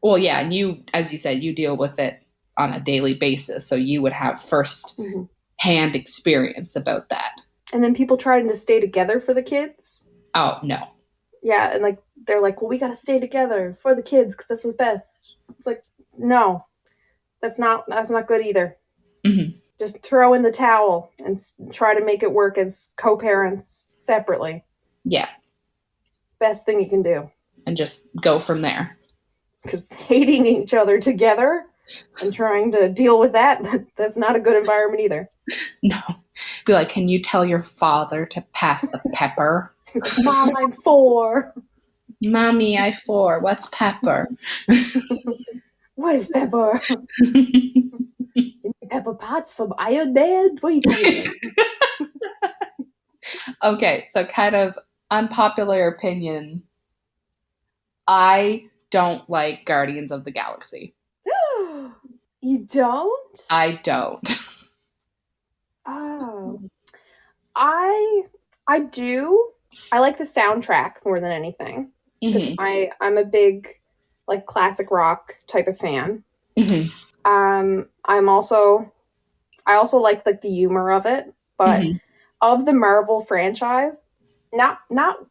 Speaker 2: Well, yeah, and you, as you said, you deal with it on a daily basis, so you would have first-hand experience about that.
Speaker 3: And then people trying to stay together for the kids?
Speaker 2: Oh, no.
Speaker 3: Yeah, and like they're like, well, we got to stay together for the kids because that's what's best. It's like, no, that's not good either.
Speaker 2: Mm-hmm.
Speaker 3: Just throw in the towel and try to make it work as co-parents separately.
Speaker 2: Yeah.
Speaker 3: Best thing you can do.
Speaker 2: And just go from there.
Speaker 3: Because hating each other together and trying to deal with that's not a good environment either.
Speaker 2: No. Be like, can you tell your father to pass the pepper?
Speaker 3: Mom, I'm 4.
Speaker 2: Mommy, I'm 4. What's pepper?
Speaker 3: What is pepper? Pepper Potts from Iron Man? What are you talking about?
Speaker 2: Okay, so kind of unpopular opinion. I don't like Guardians of the Galaxy.
Speaker 3: You don't?
Speaker 2: I don't.
Speaker 3: Oh. I do. I like the soundtrack more than anything. Because I'm a big like classic rock type of fan.
Speaker 2: Mm-hmm.
Speaker 3: I also like the humor of it, but of the Marvel franchise, not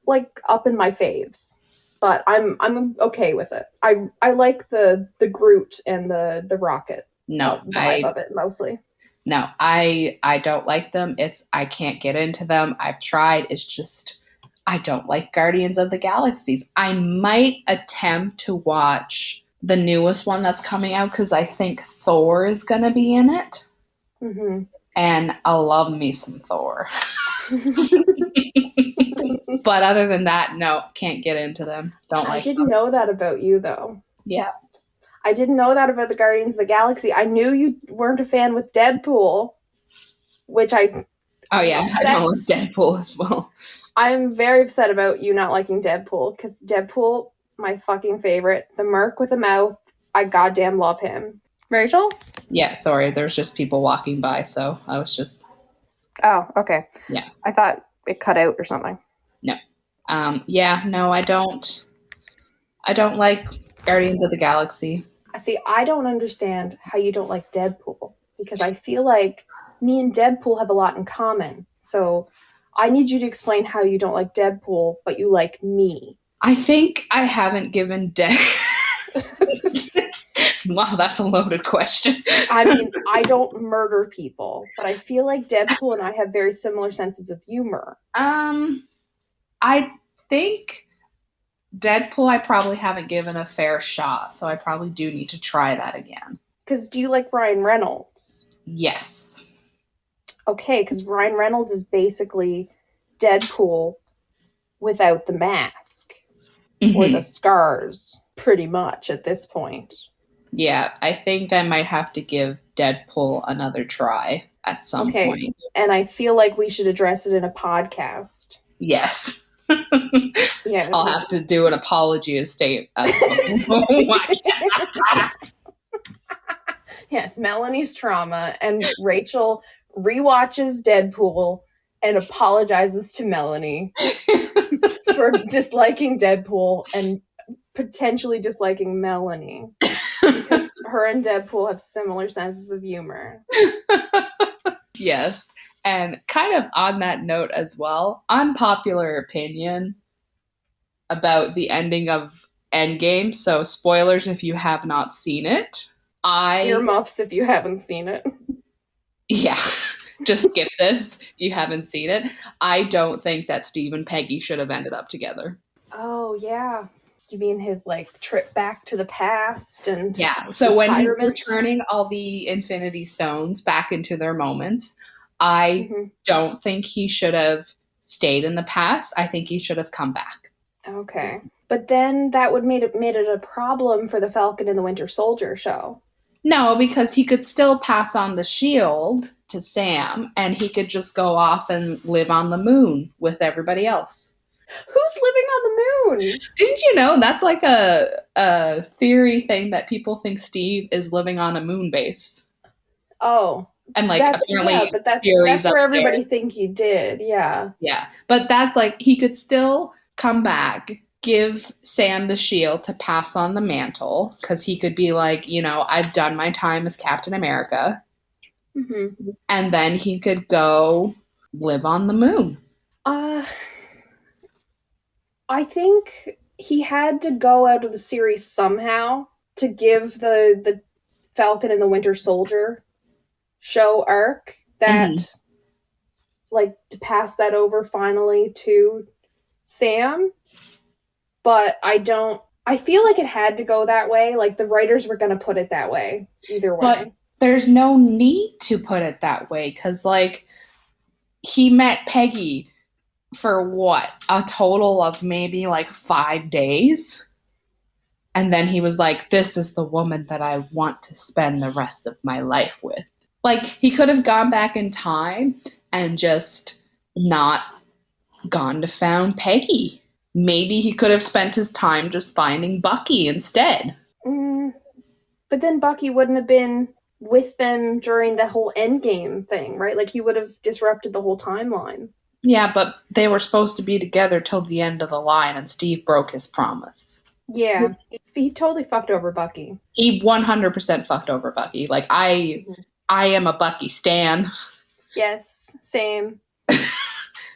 Speaker 3: like up in my faves, but I'm okay with it. I like the Groot and the Rocket vibe of it mostly.
Speaker 2: No, I don't like them. I can't get into them. I've tried. It's just I don't like Guardians of the Galaxies. I might attempt to watch the newest one that's coming out because I think Thor is going to be in it.
Speaker 3: Mm-hmm.
Speaker 2: And I love me some Thor. But other than that, no, can't get into them.
Speaker 3: I didn't know that about you, though.
Speaker 2: Yeah.
Speaker 3: I didn't know that about the Guardians of the Galaxy. I knew you weren't a fan with Deadpool, which I...
Speaker 2: Oh, yeah, I don't like Deadpool as well.
Speaker 3: I'm very upset about you not liking Deadpool, because Deadpool, my fucking favorite. The merc with a mouth, I goddamn love him. Rachel?
Speaker 2: Yeah, sorry, there's just people walking by, so I was just...
Speaker 3: Oh, okay.
Speaker 2: Yeah.
Speaker 3: I thought it cut out or something.
Speaker 2: No. Yeah, no, I don't like Guardians of the Galaxy.
Speaker 3: See, I don't understand how you don't like Deadpool, because I feel like me and Deadpool have a lot in common. So I need you to explain how you don't like Deadpool, but you like me.
Speaker 2: I think I haven't given Wow, that's a loaded question.
Speaker 3: I mean, I don't murder people, but I feel like Deadpool and I have very similar senses of humor.
Speaker 2: I think Deadpool I probably haven't given a fair shot, so I probably do need to try that again.
Speaker 3: Because do you like Ryan Reynolds?
Speaker 2: Yes.
Speaker 3: Okay, because Ryan Reynolds is basically Deadpool without the mask. Or the scars, pretty much, at this point.
Speaker 2: Yeah, I think I might have to give Deadpool another try at some point.
Speaker 3: And I feel like we should address it in a podcast.
Speaker 2: Yes.
Speaker 3: Yes.
Speaker 2: I'll have to do an apology estate.
Speaker 3: Yes, Melanie's trauma, and Rachel rewatches Deadpool and apologizes to Melanie for disliking Deadpool and potentially disliking Melanie because her and Deadpool have similar senses of humor.
Speaker 2: Yes. And kind of on that note as well, unpopular opinion about the ending of Endgame. So spoilers if you have not seen it.
Speaker 3: Earmuffs if you haven't seen it.
Speaker 2: Yeah. Just skip this if you haven't seen it. I don't think that Steve and Peggy should have ended up together.
Speaker 3: Oh, yeah. You mean his, like, trip back to the past and
Speaker 2: yeah. So
Speaker 3: retirement?
Speaker 2: When he's returning all the Infinity Stones back into their moments, I don't think he should have stayed in the past. I think he should have come back.
Speaker 3: Okay. But then that would made it a problem for the Falcon and the Winter Soldier show.
Speaker 2: No, because he could still pass on the shield to Sam, and he could just go off and live on the moon with everybody else.
Speaker 3: Who's living on the moon?
Speaker 2: Didn't you know that's like a theory thing that people think Steve is living on a moon base?
Speaker 3: Oh.
Speaker 2: And like apparently,
Speaker 3: yeah, but that's where everybody think he did. Yeah.
Speaker 2: Yeah, but that's like he could still come back, give Sam the shield to pass on the mantle, because he could be like, you know, I've done my time as Captain America, and then he could go live on the moon.
Speaker 3: I think he had to go out of the series somehow to give the Falcon and the Winter Soldier show arc that like to pass that over finally to Sam. But I feel like it had to go that way. Like the writers were going to put it that way either way.
Speaker 2: But there's no need to put it that way because like he met Peggy for what? A total of maybe like 5 days. And then he was like, this is the woman that I want to spend the rest of my life with. Like, he could have gone back in time and just not gone to found Peggy. Maybe he could have spent his time just finding Bucky instead.
Speaker 3: But then Bucky wouldn't have been with them during the whole Endgame thing, right? Like, he would have disrupted the whole timeline.
Speaker 2: Yeah, but they were supposed to be together till the end of the line, and Steve broke his promise.
Speaker 3: Yeah, he totally fucked over Bucky.
Speaker 2: He 100% fucked over Bucky. Like, I am a Bucky stan.
Speaker 3: Yes, same.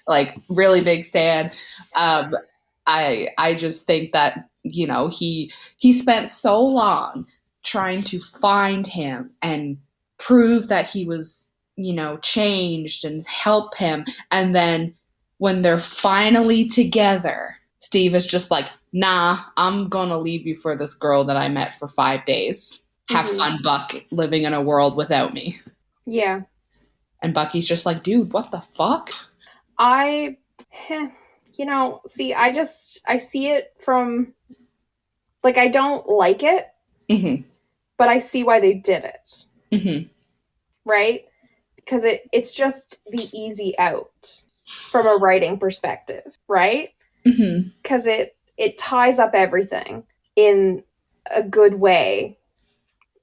Speaker 2: Like, really big stan. I just think that, you know, he spent so long trying to find him and prove that he was, you know, changed and help him. And then when they're finally together, Steve is just like, nah, I'm gonna leave you for this girl that I met for 5 days. Have fun, Buck, living in a world without me.
Speaker 3: Yeah.
Speaker 2: And Bucky's just like, dude, what the fuck?
Speaker 3: You know, see, I see it from, like, I don't like it, but I see why they did it. Right? Because it's just the easy out from a writing perspective, right? Because it ties up everything in a good way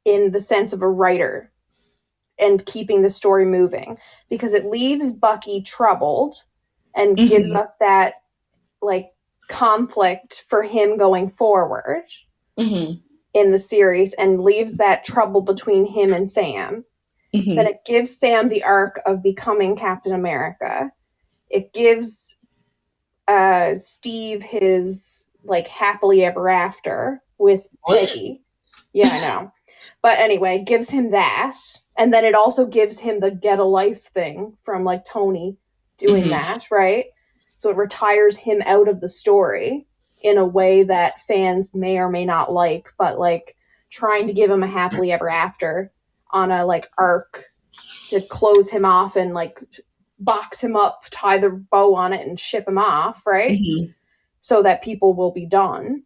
Speaker 3: in the sense of a writer and keeping the story moving, because it leaves Bucky troubled and gives us that like conflict for him going forward in the series and leaves that trouble between him and Sam. Then it gives Sam the arc of becoming Captain America. It gives Steve his like happily ever after with Peggy. Yeah, I know. But anyway, gives him that. And then it also gives him the get a life thing from like Tony doing that, right? So it retires him out of the story in a way that fans may or may not like, but like trying to give him a happily ever after on a like arc to close him off and like box him up, tie the bow on it and ship him off, right? So that people will be done.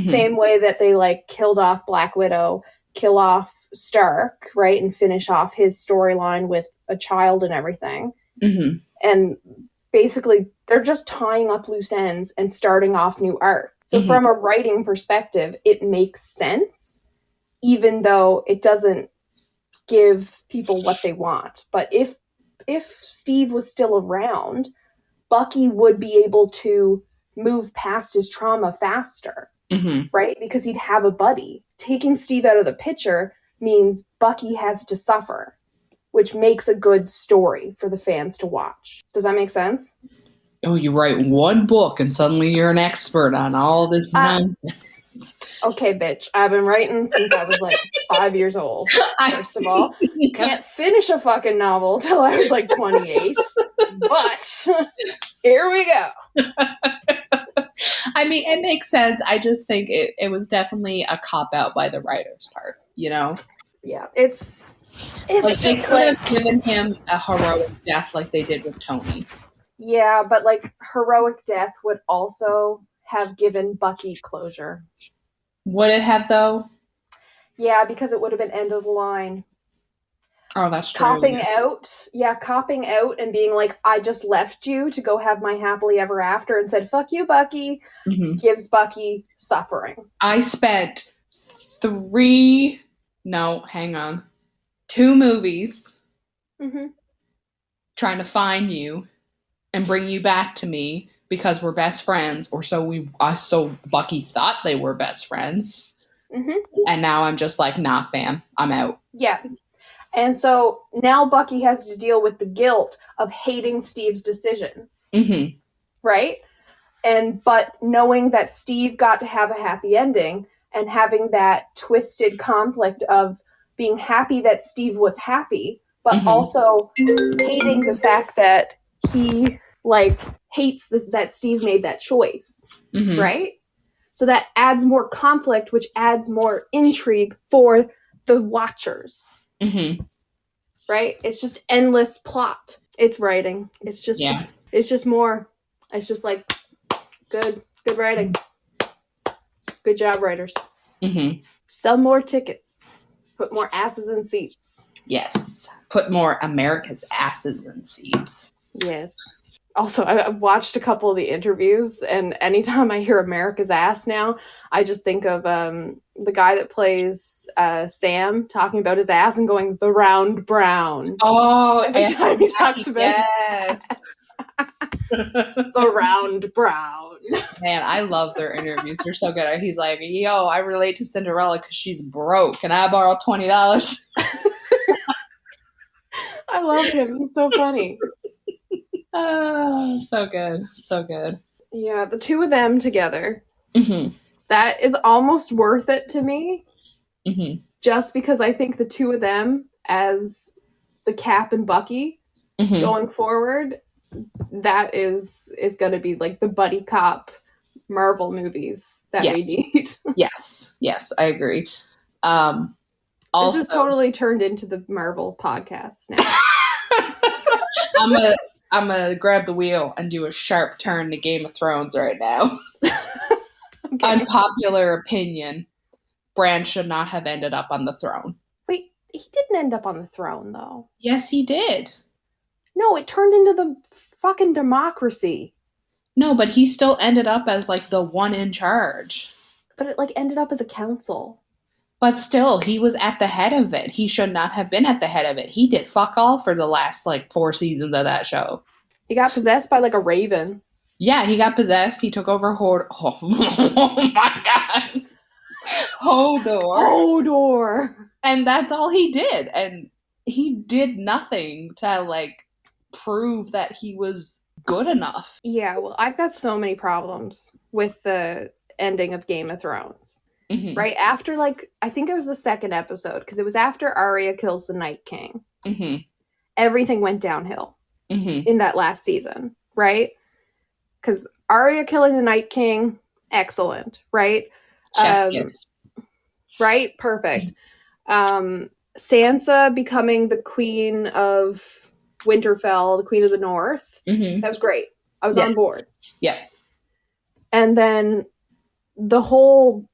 Speaker 3: Same way that they like killed off Black Widow, kill off Stark, right? And finish off his storyline with a child and everything. And basically they're just tying up loose ends and starting off new art. So from a writing perspective, it makes sense, even though it doesn't give people what they want. But if Steve was still around, Bucky would be able to move past his trauma faster, right? Because he'd have a buddy. Taking Steve out of the picture means Bucky has to suffer, which makes a good story for the fans to watch. Does that make sense?
Speaker 2: Oh, you write one book and suddenly you're an expert on all this nonsense.
Speaker 3: Okay, bitch. I've been writing since I was like 5 years old. First of all, can't finish a fucking novel till I was like 28. But here we go.
Speaker 2: I mean, it makes sense. I just think it was definitely a cop-out by the writer's part, you know?
Speaker 3: Yeah, it's
Speaker 2: like, they
Speaker 3: just
Speaker 2: could have given him a heroic death like they did with Tony.
Speaker 3: Yeah, but like heroic death would also have given Bucky closure.
Speaker 2: Would it have, though?
Speaker 3: Yeah, because it would have been end of the line.
Speaker 2: Oh, that's true.
Speaker 3: Copping out and being like, I just left you to go have my happily ever after and said, fuck you, Bucky, gives Bucky suffering.
Speaker 2: I spent 2 movies trying to find you and bring you back to me because we're best friends, or so Bucky thought they were best friends. And now I'm just like, nah, fam, I'm out.
Speaker 3: Yeah. And so now Bucky has to deal with the guilt of hating Steve's decision. Right? But knowing that Steve got to have a happy ending and having that twisted conflict of being happy that Steve was happy, but also hating the fact that he hates that Steve made that choice. Right? So that adds more conflict, which adds more intrigue for the watchers. Right? It's just endless plot. It's writing. It's just more. It's just like good writing. Good job, writers. Sell more tickets. Put more asses in seats.
Speaker 2: Yes. Put more America's asses in seats.
Speaker 3: Yes. Also, I've watched a couple of the interviews, and anytime I hear America's ass now, I just think of the guy that plays Sam talking about his ass and going, the round brown.
Speaker 2: Oh,
Speaker 3: every time he talks about
Speaker 2: yes.
Speaker 3: The round brown.
Speaker 2: Man, I love their interviews. They're so good. He's like, yo, I relate to Cinderella because she's broke. Can I borrow $20?
Speaker 3: I love him. He's so funny.
Speaker 2: Oh, so good. So good.
Speaker 3: Yeah, the two of them together. That is almost worth it to me. Just because I think the two of them as the Cap and Bucky going forward, that is going to be like the buddy cop Marvel movies that we need. Yes,
Speaker 2: I agree.
Speaker 3: Also, this is totally turned into the Marvel podcast now.
Speaker 2: I'm gonna grab the wheel and do a sharp turn to Game of Thrones right now. Okay. Unpopular opinion: Bran should not have ended up on the throne.
Speaker 3: Wait, he didn't end up on the throne, though.
Speaker 2: Yes, he did.
Speaker 3: No, it turned into the fucking democracy.
Speaker 2: No, but he still ended up as like the one in charge.
Speaker 3: But it ended up as a council.
Speaker 2: But still, he was at the head of it. He should not have been at the head of it. He did fuck all for the last 4 seasons of that show.
Speaker 3: He got possessed by a raven.
Speaker 2: Yeah, he got possessed. He took over Oh my god. Hodor. And that's all he did. And he did nothing to prove that he was good enough.
Speaker 3: Yeah, well, I've got so many problems with the ending of Game of Thrones. Right after, I think it was the second episode, because it was after Arya kills the Night King. Everything went downhill in that last season, right? Because Arya killing the Night King, excellent, right?
Speaker 2: Yes.
Speaker 3: Right? Perfect. Sansa becoming the Queen of Winterfell, the Queen of the North. That was great. I was on board.
Speaker 2: Yeah.
Speaker 3: And then the whole,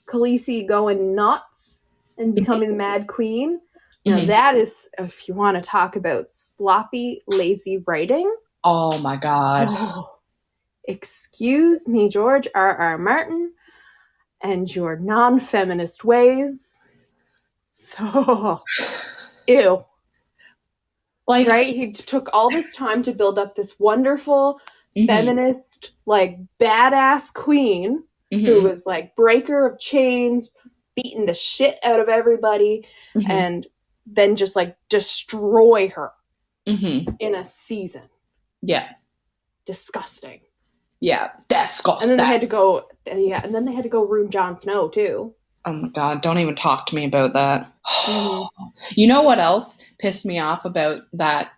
Speaker 3: Khaleesi going nuts and becoming the Mad Queen, Now that is, if you want to talk about sloppy, lazy writing.
Speaker 2: Oh my God.
Speaker 3: Oh, excuse me, George R.R. Martin, and your non-feminist ways. Oh, ew.
Speaker 2: Like,
Speaker 3: right? He took all this time to build up this wonderful feminist, like badass queen who was like breaker of chains, beating the shit out of everybody, and then just like destroy her in a season.
Speaker 2: Yeah.
Speaker 3: Disgusting.
Speaker 2: Yeah, disgusting.
Speaker 3: And then they had to go, ruin Jon Snow too.
Speaker 2: Oh my God, don't even talk to me about that. You know what else pissed me off about that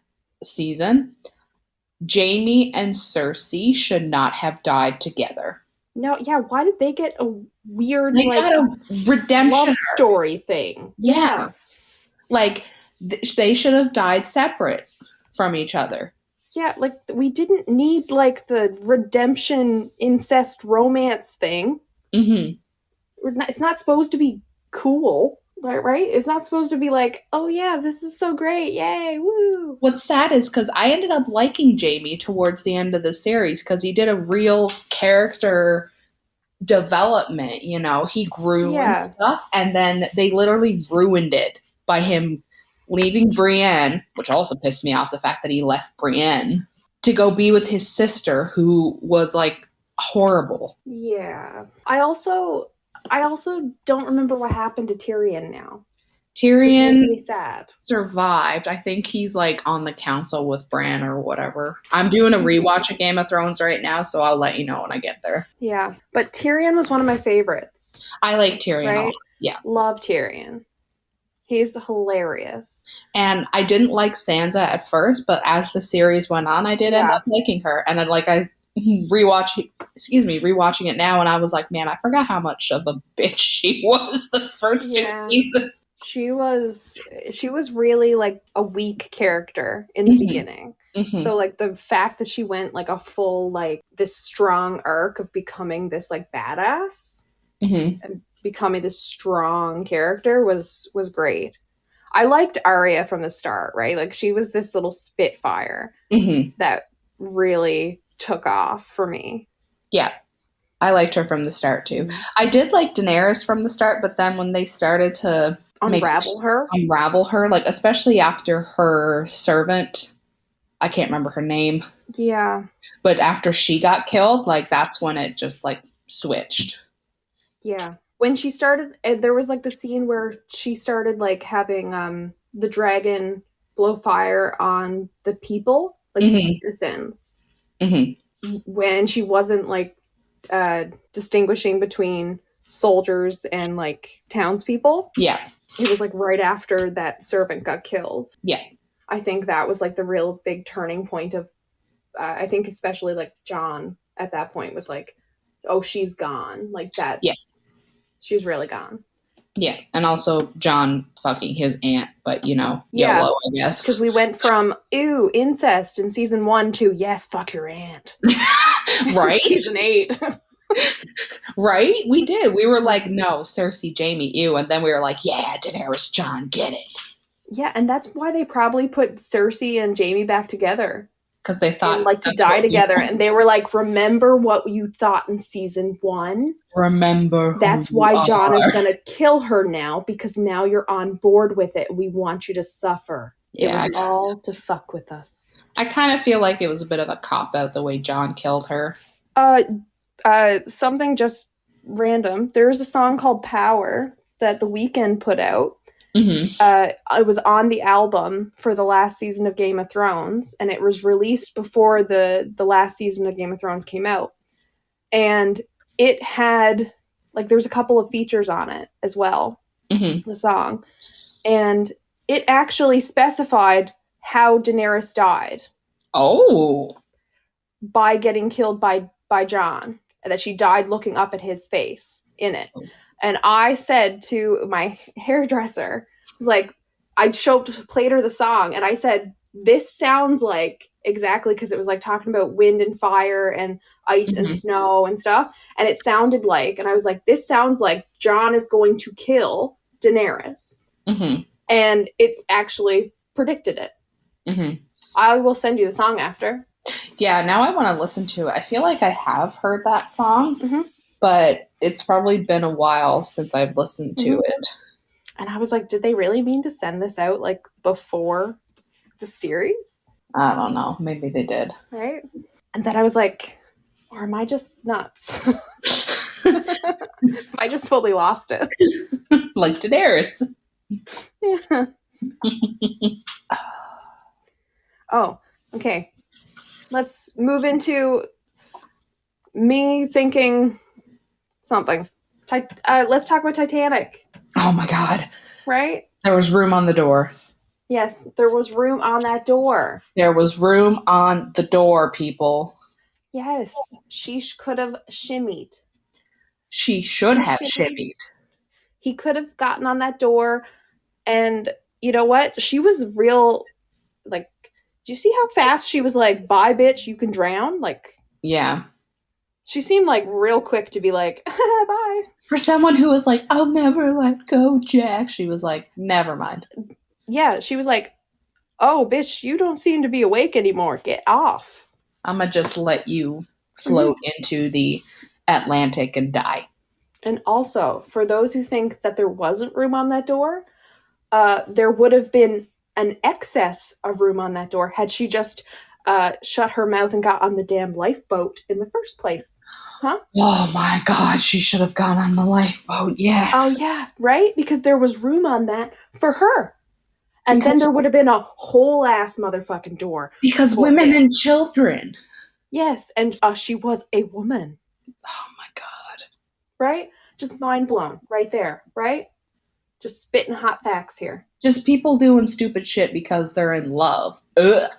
Speaker 2: season? Jaime and Cersei should not have died together.
Speaker 3: No, yeah, why did they get a weird,
Speaker 2: they got a redemption
Speaker 3: love story thing?
Speaker 2: Yeah. Like, they should have died separate from each other.
Speaker 3: Yeah, like, we didn't need, like, the redemption, incest, romance thing. It's not supposed to be cool, right? It's not supposed to be like, oh yeah, this is so great, yay, woo.
Speaker 2: What's sad is because I ended up liking Jaime towards the end of the series because he did a real character development, you know, he grew and stuff, and then they literally ruined it by him leaving Brienne, which also pissed me off, the fact that he left Brienne to go be with his sister, who was like horrible.
Speaker 3: Yeah. I also don't remember what happened to Tyrion now.
Speaker 2: Tyrion
Speaker 3: makes me sad.
Speaker 2: Survived. I think he's like on the council with Bran or whatever. I'm doing a rewatch of Game of Thrones right now, so I'll let you know when I get there.
Speaker 3: Yeah, but Tyrion was one of my favorites.
Speaker 2: I like Tyrion a lot. Yeah.
Speaker 3: Love Tyrion. He's hilarious. And
Speaker 2: I didn't like Sansa at first, but as the series went on, I did end up liking her. And I rewatching it now, and I was like, man, I forgot how much of a bitch she was the first 2 seasons.
Speaker 3: She was really like a weak character in the beginning. So like the fact that she went like a full like this strong arc of becoming this like badass and becoming this strong character was great. I liked Arya from the start, right? Like she was this little spitfire that really took off for me.
Speaker 2: Yeah. I liked her from the start too. I did like Daenerys from the start, but then when they started to unravel her, like especially after her servant, I can't remember her name.
Speaker 3: Yeah.
Speaker 2: But after she got killed, like that's when it just like switched.
Speaker 3: Yeah. When she started, there was like the scene where she started like having the dragon blow fire on the people, like the citizens. When she wasn't like distinguishing between soldiers and like townspeople.
Speaker 2: Yeah.
Speaker 3: It was like right after that servant got killed.
Speaker 2: Yeah.
Speaker 3: I think that was like the real big turning point of, I think especially like Jon at that point was like, oh, she's gone. Like that's, she's really gone.
Speaker 2: Yeah. And also Jon fucking his aunt, but you know, YOLO, I guess.
Speaker 3: Because we went from, ew, incest in season 1 to, yes, fuck your aunt.
Speaker 2: Right?
Speaker 3: Season 8.
Speaker 2: Right? We did. We were like, no, Cersei, Jaime, ew. And then we were like, yeah, Daenerys, Jon, get it.
Speaker 3: Yeah, and that's why they probably put Cersei and Jaime back together.
Speaker 2: Because they thought
Speaker 3: like to die together. And they were like, remember what you thought in season 1?
Speaker 2: Remember.
Speaker 3: That's why Jon is going to kill her now, because now you're on board with it. We want you to suffer. It was all to fuck with us.
Speaker 2: I kind of feel like it was a bit of a cop-out the way Jon killed her.
Speaker 3: Something just random. There's a song called Power that The Weeknd put out. It was on the album for the last season of Game of Thrones, and it was released before the last season of Game of Thrones came out. And it had, like, there's a couple of features on it as well, the song. And it actually specified how Daenerys died.
Speaker 2: Oh.
Speaker 3: By getting killed by Jon. And that she died looking up at his face in it. And I said to my hairdresser, was like, I played her the song, and I said, this sounds like exactly, because it was like talking about wind and fire and ice and snow and stuff. And it sounded like, and I was like, this sounds like Jon is going to kill Daenerys. and it actually predicted it.
Speaker 2: Mm-hmm.
Speaker 3: I will send you the song after.
Speaker 2: Yeah, now I want to listen to it. I feel like I have heard that song, but it's probably been a while since I've listened to it.
Speaker 3: And I was like, did they really mean to send this out like before the series?
Speaker 2: I don't know. Maybe they did.
Speaker 3: Right? And then I was like, or am I just nuts? I just fully lost it.
Speaker 2: Like Daenerys.
Speaker 3: Yeah. Oh, okay. Let's move into me thinking something. Let's talk about Titanic.
Speaker 2: Oh my God.
Speaker 3: Right?
Speaker 2: There was room on the door.
Speaker 3: Yes, there was room on that door.
Speaker 2: There was room on the door, people.
Speaker 3: Yes, she could have shimmied.
Speaker 2: She should have shimmied.
Speaker 3: He could have gotten on that door, and you know what? She was real, like, do you see how fast she was like, bye, bitch, you can drown? Like,
Speaker 2: yeah.
Speaker 3: She seemed like real quick to be like, bye.
Speaker 2: For someone who was like, I'll never let go, Jack, she was like, never mind.
Speaker 3: Yeah, she was like, oh, bitch, you don't seem to be awake anymore. Get off.
Speaker 2: I'm going to just let you float into the Atlantic and die.
Speaker 3: And also, for those who think that there wasn't room on that door, there would have been an excess of room on that door had she just shut her mouth and got on the damn lifeboat in the first place. Huh?
Speaker 2: Oh my God, she should have gone on the lifeboat, yes.
Speaker 3: Oh yeah, right? Because there was room on that for her. And then there would have been a whole ass motherfucking door.
Speaker 2: Because women and children.
Speaker 3: Yes, and she was a woman.
Speaker 2: Oh my God.
Speaker 3: Right? Just mind blown right there, right? Just spitting hot facts here.
Speaker 2: Just people doing stupid shit because they're in love. Ugh.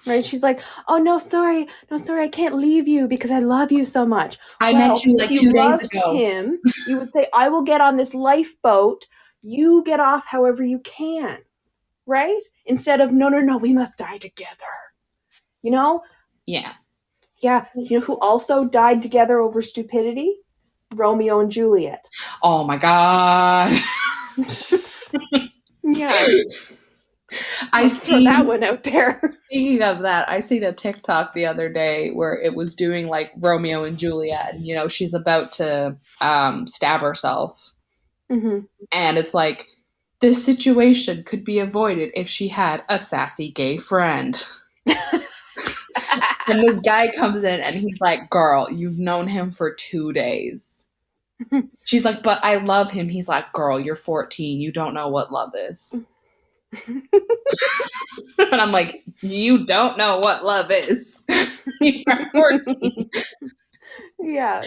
Speaker 3: Right? She's like, oh, no, sorry, I can't leave you because I love you so much.
Speaker 2: I met you like 2 days ago.
Speaker 3: Him, you would say, I will get on this lifeboat. You get off however you can. Right? Instead of, no, we must die together. You know?
Speaker 2: Yeah.
Speaker 3: Yeah. You know who also died together over stupidity? Romeo and Juliet.
Speaker 2: Oh my God.
Speaker 3: Yeah.
Speaker 2: I see
Speaker 3: that one out there.
Speaker 2: Speaking of that, I seen a TikTok the other day where it was doing like Romeo and Juliet, and you know she's about to stab herself, and it's like this situation could be avoided if she had a sassy gay friend. And this guy comes in and he's like, "Girl, you've known him for 2 days." She's like, "But I love him." He's like, "Girl, you're 14. You don't know what love is." And I'm like, you don't know what love is. You're 14.
Speaker 3: Yeah.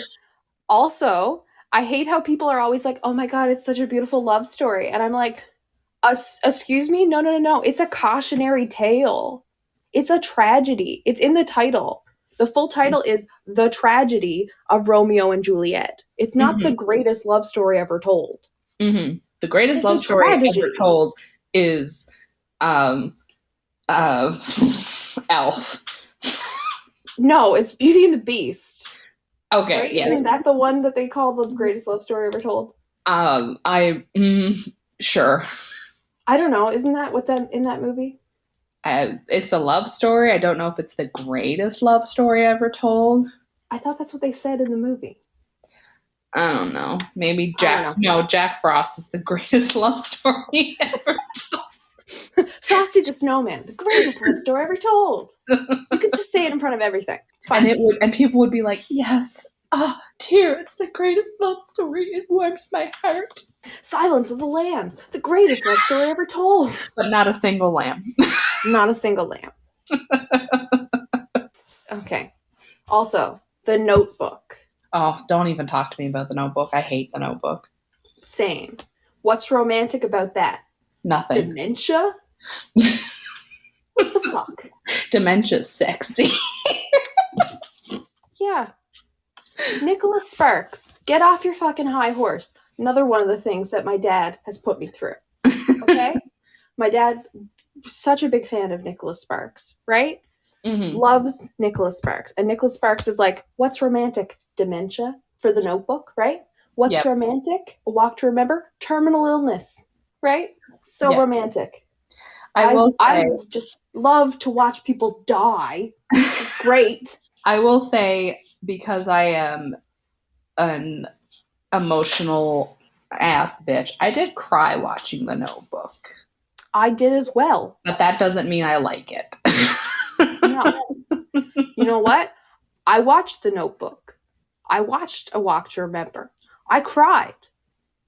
Speaker 3: Also, I hate how people are always like, oh my God, it's such a beautiful love story. And I'm like, excuse me? No. It's a cautionary tale. It's a tragedy. It's in the title. The full title is The Tragedy of Romeo and Juliet. It's not the greatest love story ever told.
Speaker 2: The greatest love story ever told is Elf.
Speaker 3: No, it's Beauty and the Beast.
Speaker 2: Okay,
Speaker 3: right?
Speaker 2: yes.
Speaker 3: Isn't that the one that they call the greatest love story ever told?
Speaker 2: Sure.
Speaker 3: I don't know. Isn't that what's in that movie?
Speaker 2: It's a love story. I don't know if it's the greatest love story ever told.
Speaker 3: I thought that's what they said in the movie.
Speaker 2: I don't know. Maybe Jack Frost is the greatest love story ever told.
Speaker 3: Frosty the Snowman, the greatest love story ever told. You could just say it in front of everything. It's fine.
Speaker 2: And people would be like, yes. Ah, dear, it's the greatest love story. It warms my heart.
Speaker 3: Silence of the Lambs, the greatest love story ever told.
Speaker 2: But not a single lamb.
Speaker 3: Not a single lamb. Okay. Also, The Notebook.
Speaker 2: Oh, don't even talk to me about The Notebook. I hate The Notebook.
Speaker 3: Same. What's romantic about that?
Speaker 2: Nothing.
Speaker 3: Dementia? What the fuck?
Speaker 2: Dementia's sexy.
Speaker 3: Yeah. Nicholas Sparks, get off your fucking high horse. Another one of the things that my dad has put me through. Okay? My dad, such a big fan of Nicholas Sparks, right? Loves Nicholas Sparks. And Nicholas Sparks is like, what's romantic? Dementia for The Notebook, right? What's romantic? A Walk to Remember? Terminal illness, right? So romantic.
Speaker 2: I
Speaker 3: just love to watch people die. Great.
Speaker 2: I will say, because I am an emotional ass bitch, I did cry watching The Notebook.
Speaker 3: I did as well.
Speaker 2: But that doesn't mean I like it.
Speaker 3: No. You know what? I watched The Notebook. I watched A Walk to Remember. I cried.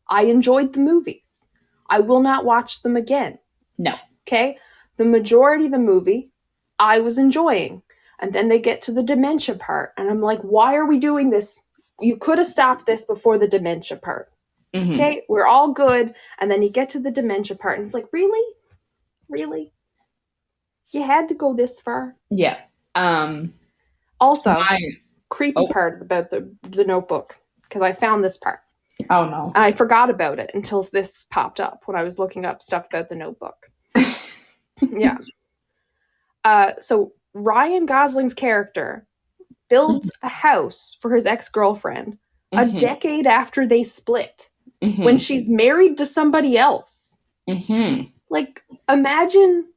Speaker 3: I enjoyed the movies. I will not watch them again.
Speaker 2: No.
Speaker 3: Okay? The majority of the movie, I was enjoying. And then they get to the dementia part. And I'm like, why are we doing this? You could have stopped this before the dementia part.
Speaker 2: Mm-hmm.
Speaker 3: Okay? We're all good. And then you get to the dementia part. And it's like, really? Really? You had to go this far?
Speaker 2: Yeah.
Speaker 3: Also, creepy part about the Notebook, because I found this part.
Speaker 2: Oh, no.
Speaker 3: And I forgot about it until this popped up when I was looking up stuff about the Notebook. Yeah. So Ryan Gosling's character builds a house for his ex-girlfriend a decade after they split, when she's married to somebody else. Like, imagine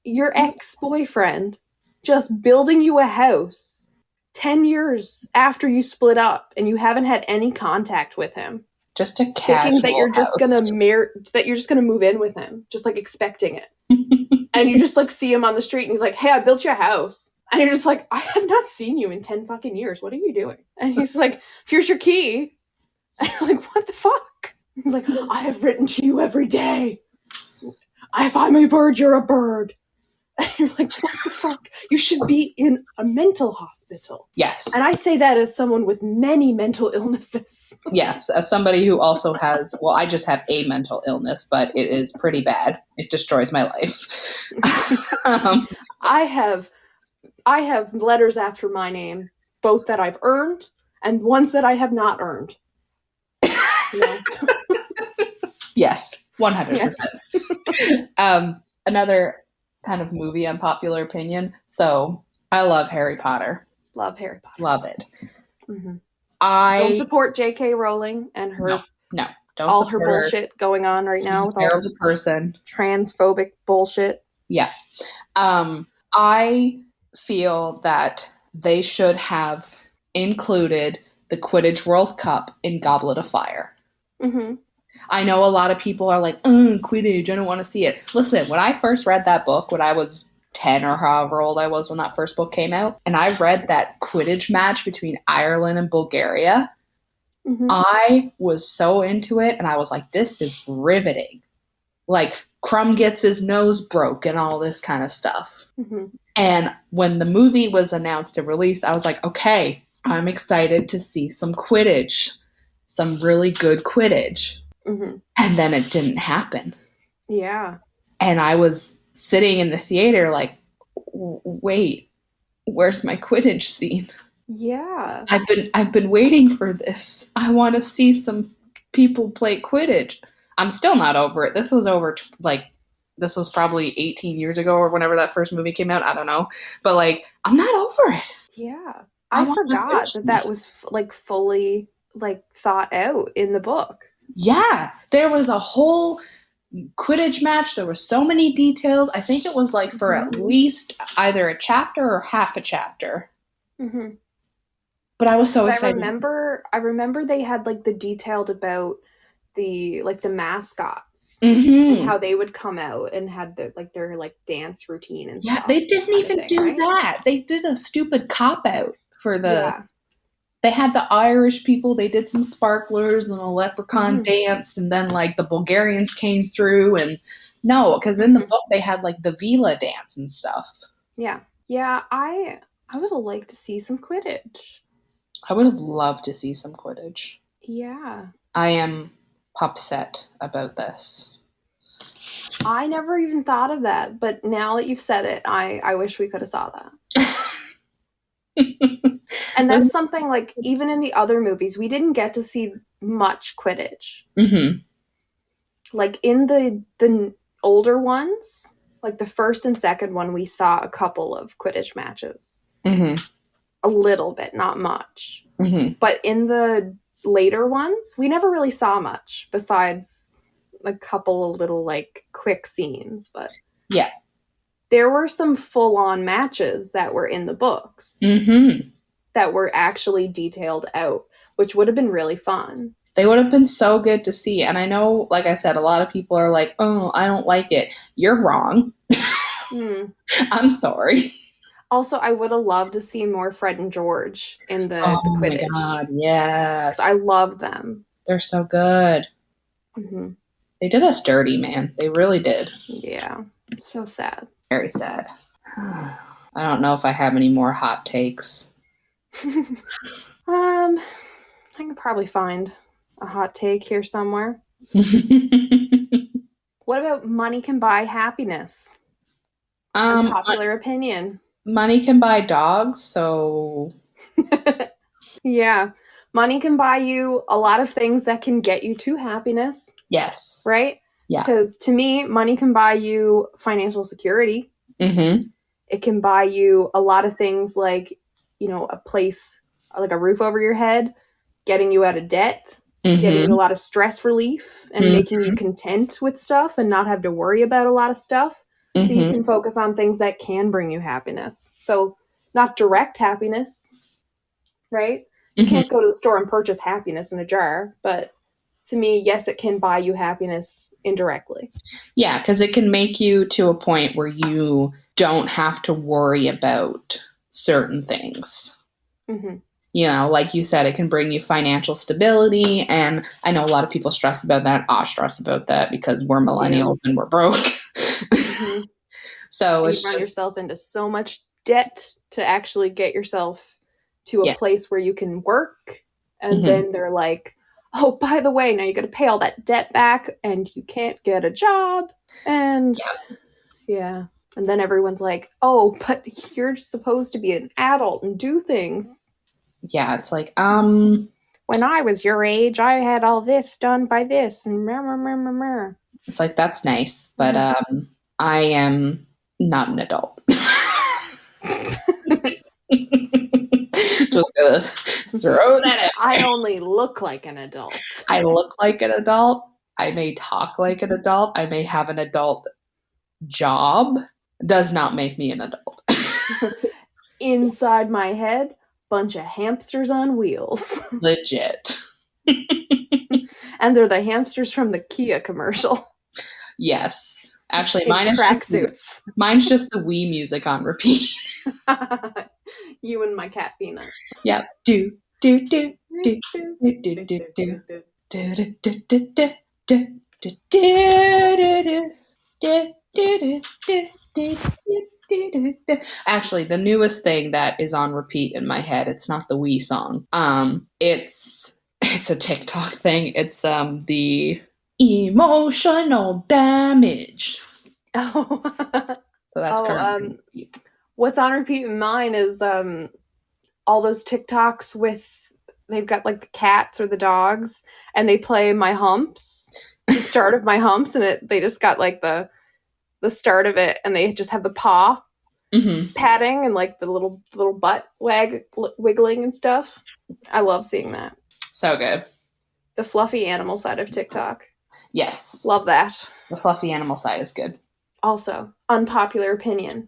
Speaker 3: your ex-boyfriend just building you a house 10 years after you split up and you haven't had any contact with him.
Speaker 2: Just a casual
Speaker 3: thinking that you're just
Speaker 2: house.
Speaker 3: gonna move in with him, just like expecting it. And you just like see him on the street and he's like, hey, I built you a house. And you're just like, I have not seen you in 10 fucking years. What are you doing? And he's like, here's your key. And you're like, what the fuck? He's like, I have written to you every day. If I'm a bird, you're a bird. And you're like, what the fuck? You should be in a mental hospital.
Speaker 2: Yes.
Speaker 3: And I say that as someone with many mental illnesses.
Speaker 2: Yes, as somebody who also has, well, I just have a mental illness, but it is pretty bad. It destroys my life.
Speaker 3: I have letters after my name, both that I've earned and ones that I have not earned. No.
Speaker 2: Yes, 100%. Yes. Another kind of movie unpopular opinion. So I love Harry Potter.
Speaker 3: Love Harry Potter.
Speaker 2: Love it.
Speaker 3: Mm-hmm.
Speaker 2: I
Speaker 3: don't support J.K. Rowling and her
Speaker 2: no, don't
Speaker 3: all
Speaker 2: support
Speaker 3: her bullshit going on right now with
Speaker 2: terrible
Speaker 3: all her
Speaker 2: person.
Speaker 3: Transphobic bullshit.
Speaker 2: Yeah. I feel that they should have included the Quidditch World Cup in Goblet of Fire.
Speaker 3: Mm-hmm.
Speaker 2: I know a lot of people are like, Quidditch, I don't want to see it. Listen, when I first read that book, when I was 10 or however old I was when that first book came out, and I read that Quidditch match between Ireland and Bulgaria, I was so into it, and I was like, this is riveting. Like, Crumb gets his nose broke and all this kind of stuff. And when the movie was announced and released, I was like, okay, I'm excited to see some Quidditch, some really good Quidditch. And then it didn't happen.
Speaker 3: Yeah.
Speaker 2: And I was sitting in the theater like, wait, where's my Quidditch scene?
Speaker 3: Yeah.
Speaker 2: I've been waiting for this. I want to see some people play Quidditch. I'm still not over it. This was this was probably 18 years ago or whenever that first movie came out. I don't know. But like, I'm not over it.
Speaker 3: Yeah. I forgot that was fully thought out in the book.
Speaker 2: Yeah. There was a whole Quidditch match. There were so many details. I think it was for at least either a chapter or half a chapter. But I was so excited.
Speaker 3: I remember they had the detailed about the mascots
Speaker 2: and
Speaker 3: how they would come out and had their dance routine and stuff.
Speaker 2: Yeah, they didn't even do that. They did a stupid cop out for the. Yeah. They had the Irish people. They did some sparklers and a leprechaun danced, and then the Bulgarians came through. And no, because in the book they had the Vila dance and stuff.
Speaker 3: Yeah, yeah. I would have liked to see some Quidditch.
Speaker 2: I would have loved to see some Quidditch.
Speaker 3: Yeah.
Speaker 2: I am upset about this.
Speaker 3: I never even thought of that, but now that you've said it, I wish we could have saw that. And that's something even in the other movies, we didn't get to see much Quidditch. In the older ones, the first and second one, we saw a couple of Quidditch matches. A little bit, not much. But in the later ones, we never really saw much besides a couple of little like quick scenes, but
Speaker 2: yeah,
Speaker 3: there were some full-on matches that were in the books that were actually detailed out, which would have been really fun.
Speaker 2: They would have been so good to see. And I know, like I said, a lot of people are like, oh, I don't like it. You're wrong. I'm sorry.
Speaker 3: Also, I would have loved to see more Fred and George in the Quidditch.
Speaker 2: Oh my God, yes.
Speaker 3: I love them.
Speaker 2: They're so good. They did us dirty, man. They really did.
Speaker 3: Yeah. So sad.
Speaker 2: Very sad. I don't know if I have any more hot takes.
Speaker 3: I can probably find a hot take here somewhere. What about money can buy happiness? Unpopular opinion.
Speaker 2: Money can buy dogs, so...
Speaker 3: Yeah. Money can buy you a lot of things that can get you to happiness.
Speaker 2: Yes.
Speaker 3: Right?
Speaker 2: Yeah.
Speaker 3: Because to me, money can buy you financial security. It can buy you a lot of things like, you know, a place, like a roof over your head, getting you out of debt, getting you a lot of stress relief, and making you content with stuff and not have to worry about a lot of stuff. So you can focus on things that can bring you happiness. So not direct happiness, right? You can't go to the store and purchase happiness in a jar, but to me, yes, it can buy you happiness indirectly.
Speaker 2: Yeah, because it can make you to a point where you don't have to worry about certain things. You know, like you said, it can bring you financial stability. And I know a lot of people stress about that. I stress about that because we're millennials and we're broke. So
Speaker 3: and you run yourself into so much debt to actually get yourself to a place where you can work. And then they're like, oh, by the way, now you got to pay all that debt back and you can't get a job. And yeah. And then everyone's like, oh, but you're supposed to be an adult and do things.
Speaker 2: Yeah, it's like,
Speaker 3: when I was your age, I had all this done by this. And
Speaker 2: it's like, that's nice, but I am not an adult. Just gonna throw that out.
Speaker 3: I only look like an adult.
Speaker 2: I look like an adult. I may talk like an adult. I may have an adult job. Does not make me an adult.
Speaker 3: Inside my head, bunch of hamsters on wheels.
Speaker 2: Legit.
Speaker 3: And they're the hamsters from the Kia commercial.
Speaker 2: Yes. Actually,
Speaker 3: mine's
Speaker 2: just the Wii music on repeat.
Speaker 3: You and my cat Peanut.
Speaker 2: Yep. Do do do do do do do do do do do do do. Actually, the newest thing that is on repeat in my head, it's not the Wii song. It's a TikTok thing. It's the emotional damage.
Speaker 3: Oh.
Speaker 2: So that's currently repeat.
Speaker 3: What's on repeat in mine is all those TikToks with, they've got like the cats or the dogs and they play My Humps, the start of My Humps, and they just got like the start of it and they just have the paw patting and like the little butt wiggling and stuff. I love seeing that.
Speaker 2: So good.
Speaker 3: The fluffy animal side of TikTok.
Speaker 2: Yes.
Speaker 3: Love that.
Speaker 2: The fluffy animal side is good.
Speaker 3: Also, unpopular opinion.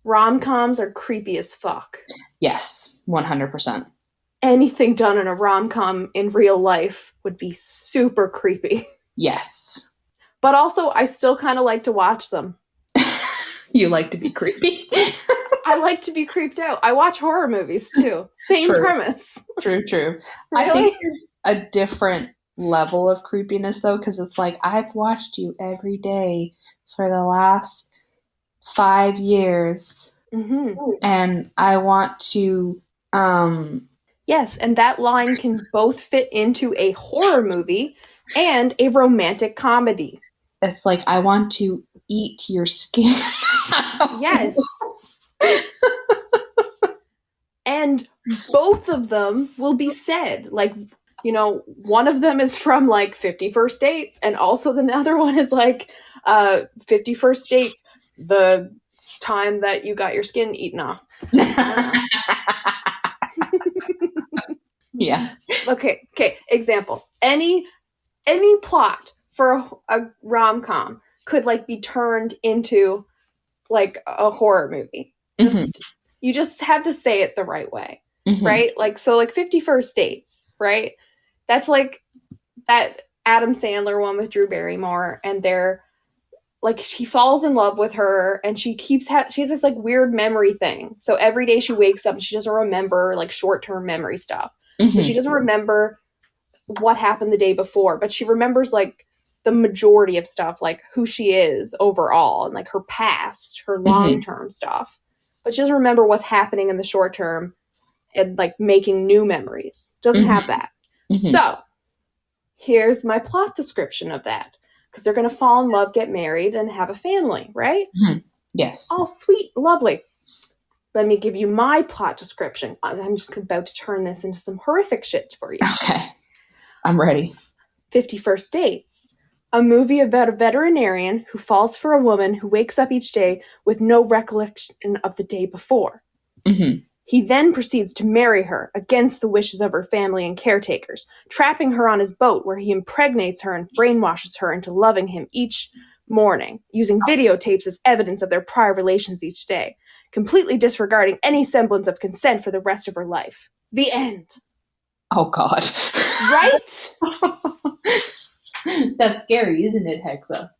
Speaker 3: Rom-coms are creepy as fuck.
Speaker 2: Yes, 100%.
Speaker 3: Anything done in a rom-com in real life would be super creepy.
Speaker 2: Yes.
Speaker 3: But also, I still kind of like to watch them.
Speaker 2: You like to be creepy?
Speaker 3: I like to be creeped out. I watch horror movies, too. Same premise.
Speaker 2: True.
Speaker 3: Really?
Speaker 2: I think there's a different level of creepiness, though, because it's like, I've watched you every day for the last 5 years. And I want to...
Speaker 3: Yes, and that line can both fit into a horror movie and a romantic comedy.
Speaker 2: It's like, I want to eat your skin.
Speaker 3: Yes. And both of them will be said. Like, you know, one of them is from like 50 First Dates, and also the other one is like 50 First Dates, the time that you got your skin eaten off.
Speaker 2: Yeah.
Speaker 3: Okay. Example. Any plot for a rom-com could like be turned into like a horror movie. You just have to say it the right way, right? Like, so like 50 First Dates, right? That's like that Adam Sandler one with Drew Barrymore, and they're like, he falls in love with her, and she has this like weird memory thing. So every day she wakes up and she doesn't remember like short-term memory stuff. So she doesn't remember what happened the day before, but she remembers like the majority of stuff, like who she is overall and like her past, her long-term stuff. But she doesn't remember what's happening in the short term and like making new memories. Doesn't have that. So here's my plot description of that. Because they're going to fall in love, get married, and have a family, right?
Speaker 2: Yes.
Speaker 3: Oh, sweet, lovely. Let me give you my plot description. I'm just about to turn this into some horrific shit for you.
Speaker 2: Okay. I'm ready.
Speaker 3: 50 First Dates. A movie about a veterinarian who falls for a woman who wakes up each day with no recollection of the day before. He then proceeds to marry her against the wishes of her family and caretakers, trapping her on his boat where he impregnates her and brainwashes her into loving him each morning, using videotapes as evidence of their prior relations each day, completely disregarding any semblance of consent for the rest of her life. The end.
Speaker 2: Oh, God.
Speaker 3: Right?
Speaker 2: That's scary, isn't it, Hexa?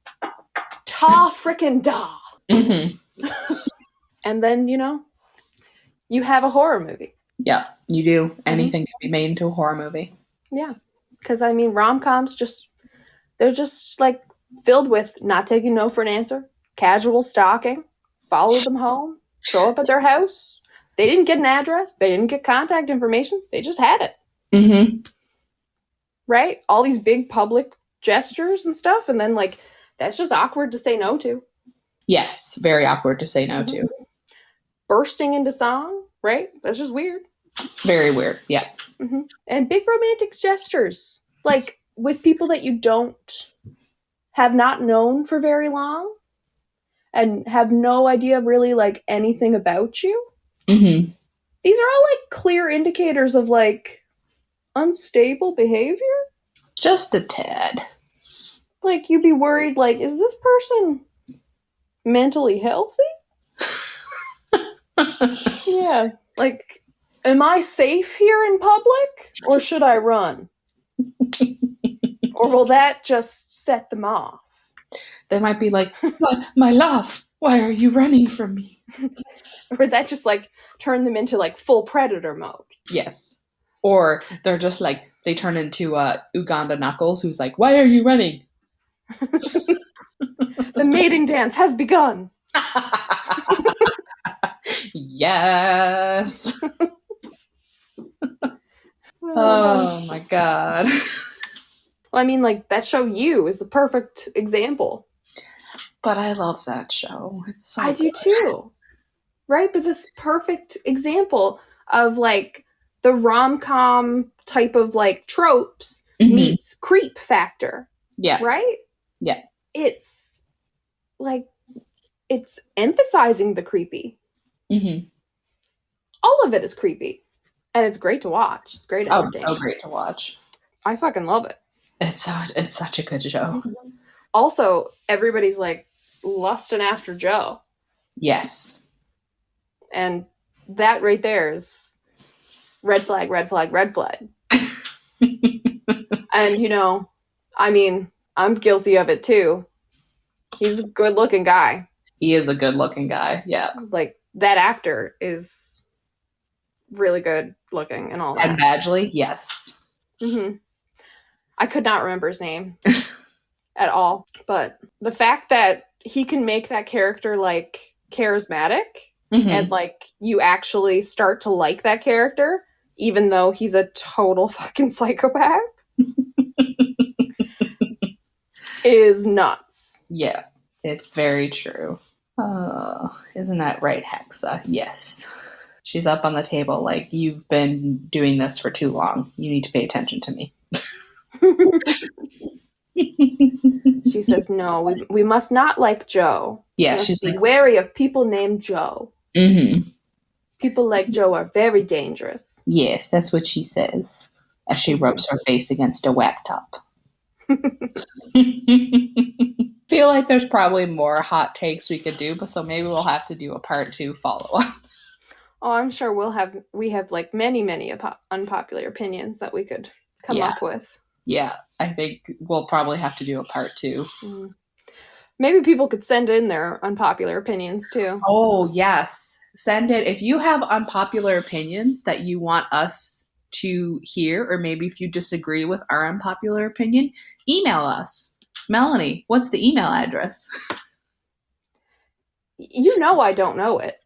Speaker 3: Ta frickin' da. And then, you know, you have a horror movie.
Speaker 2: Yeah, you do. Anything can be made into a horror movie.
Speaker 3: Yeah. Because, I mean, rom-coms they're just, like, filled with not taking no for an answer, casual stalking, follow them home, show up at their house. They didn't get an address. They didn't get contact information. They just had it. Right? All these big public gestures and stuff. And then, like, that's just awkward to say no to.
Speaker 2: Yes, very awkward to say no to.
Speaker 3: Bursting into song, right? That's just weird.
Speaker 2: Very weird, yeah.
Speaker 3: And big romantic gestures, like with people that you have not known for very long and have no idea really like anything about you. These are all like clear indicators of like unstable behavior.
Speaker 2: Just a tad.
Speaker 3: Like you'd be worried, like, is this person mentally healthy? Yeah. Like, am I safe here in public or should I run? Or will that just set them off?
Speaker 2: They might be like, my love, why are you running from me?
Speaker 3: Or that just like turn them into like full predator mode.
Speaker 2: Yes. Or they're just like, they turn into Uganda Knuckles, who's like, why are you running?
Speaker 3: The mating dance has begun.
Speaker 2: Yes. Oh my God.
Speaker 3: Well, I mean, like, that show You is the perfect example.
Speaker 2: But I love that show. It's so
Speaker 3: I do too. Right? But this perfect example of, like, the rom-com type of, like, tropes meets creep factor.
Speaker 2: Yeah.
Speaker 3: Right?
Speaker 2: Yeah.
Speaker 3: It's, like, it's emphasizing the creepy. All of it is creepy. And it's great to watch. It's great entertainment.
Speaker 2: Oh, it's so great to watch.
Speaker 3: I fucking love it.
Speaker 2: It's such a good show.
Speaker 3: Also, everybody's like lusting after Joe.
Speaker 2: Yes.
Speaker 3: And that right there is red flag, red flag, red flag. And, you know, I mean, I'm guilty of it too. He's a good looking guy.
Speaker 2: He is a good looking guy. Yeah.
Speaker 3: Like, that actor is really good looking and all that.
Speaker 2: And Badgley, yes.
Speaker 3: I could not remember his name at all. But the fact that he can make that character, like, charismatic and, like, you actually start to like that character, even though he's a total fucking psychopath, is nuts.
Speaker 2: Yeah, it's very true. Oh, isn't that right, Hexa? Yes. She's up on the table like, you've been doing this for too long. You need to pay attention to me.
Speaker 3: She says, no, we must not like Joe.
Speaker 2: Yeah, she's
Speaker 3: be
Speaker 2: like,
Speaker 3: wary of people named Joe. People like Joe are very dangerous.
Speaker 2: Yes, that's what she says as she rubs her face against a whack top. Feel like there's probably more hot takes we could do, but so maybe we'll have to do a part 2 follow-up.
Speaker 3: Oh, I'm sure we have like many unpopular opinions that we could come up with.
Speaker 2: Yeah, I think we'll probably have to do a part 2.
Speaker 3: Maybe people could send in their unpopular opinions too.
Speaker 2: Oh, yes. Send it. If you have unpopular opinions that you want us to hear, or maybe if you disagree with our unpopular opinion, email us. Melanie, what's the email address?
Speaker 3: You know I don't know it.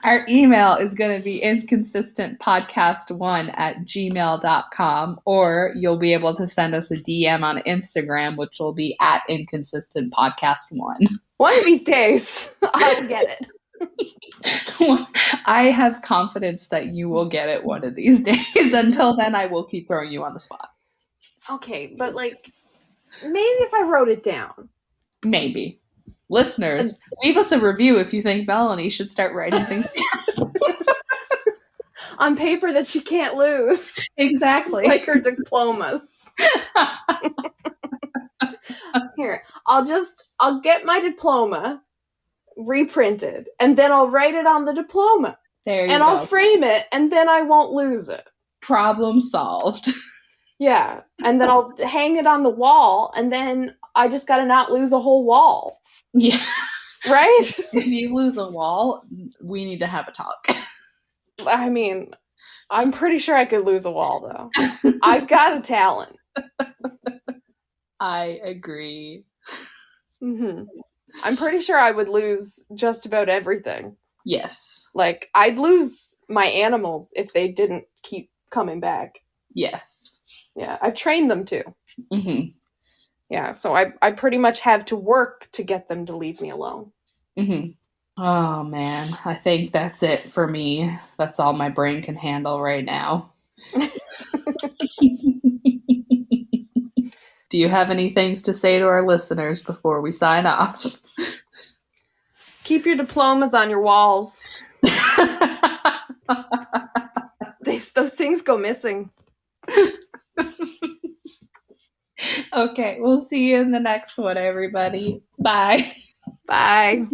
Speaker 2: Our email is going to be inconsistentpodcast1@gmail.com, or you'll be able to send us a DM on Instagram, which will be @inconsistentpodcast1.
Speaker 3: One of these days, I'll get it.
Speaker 2: I have confidence that you will get it one of these days. Until then, I will keep throwing you on the spot.
Speaker 3: Okay, but like, maybe if I wrote it down.
Speaker 2: Maybe. Listeners, leave us a review if you think Melanie should start writing things down.
Speaker 3: On paper that she can't lose.
Speaker 2: Exactly.
Speaker 3: Like her diplomas. Here, I'll get my diploma reprinted, and then I'll write it on the diploma.
Speaker 2: There you go.
Speaker 3: And I'll frame it, and then I won't lose it.
Speaker 2: Problem solved.
Speaker 3: Yeah, and then I'll hang it on the wall, and then I just gotta not lose a whole wall.
Speaker 2: Yeah.
Speaker 3: Right?
Speaker 2: If you lose a wall, we need to have a talk.
Speaker 3: I mean, I'm pretty sure I could lose a wall, though. I've got a talent.
Speaker 2: I agree.
Speaker 3: Mm-hmm. I'm pretty sure I would lose just about everything.
Speaker 2: Yes.
Speaker 3: Like, I'd lose my animals if they didn't keep coming back.
Speaker 2: Yes.
Speaker 3: Yeah, I've trained them to.
Speaker 2: Mm-hmm.
Speaker 3: Yeah, so I pretty much have to work to get them to leave me alone.
Speaker 2: Mm-hmm. Oh, man. I think that's it for me. That's all my brain can handle right now. Do you have any things to say to our listeners before we sign off?
Speaker 3: Keep your diplomas on your walls. Those things go missing.
Speaker 2: Okay, we'll see you in the next one, everybody. Bye.
Speaker 3: Bye.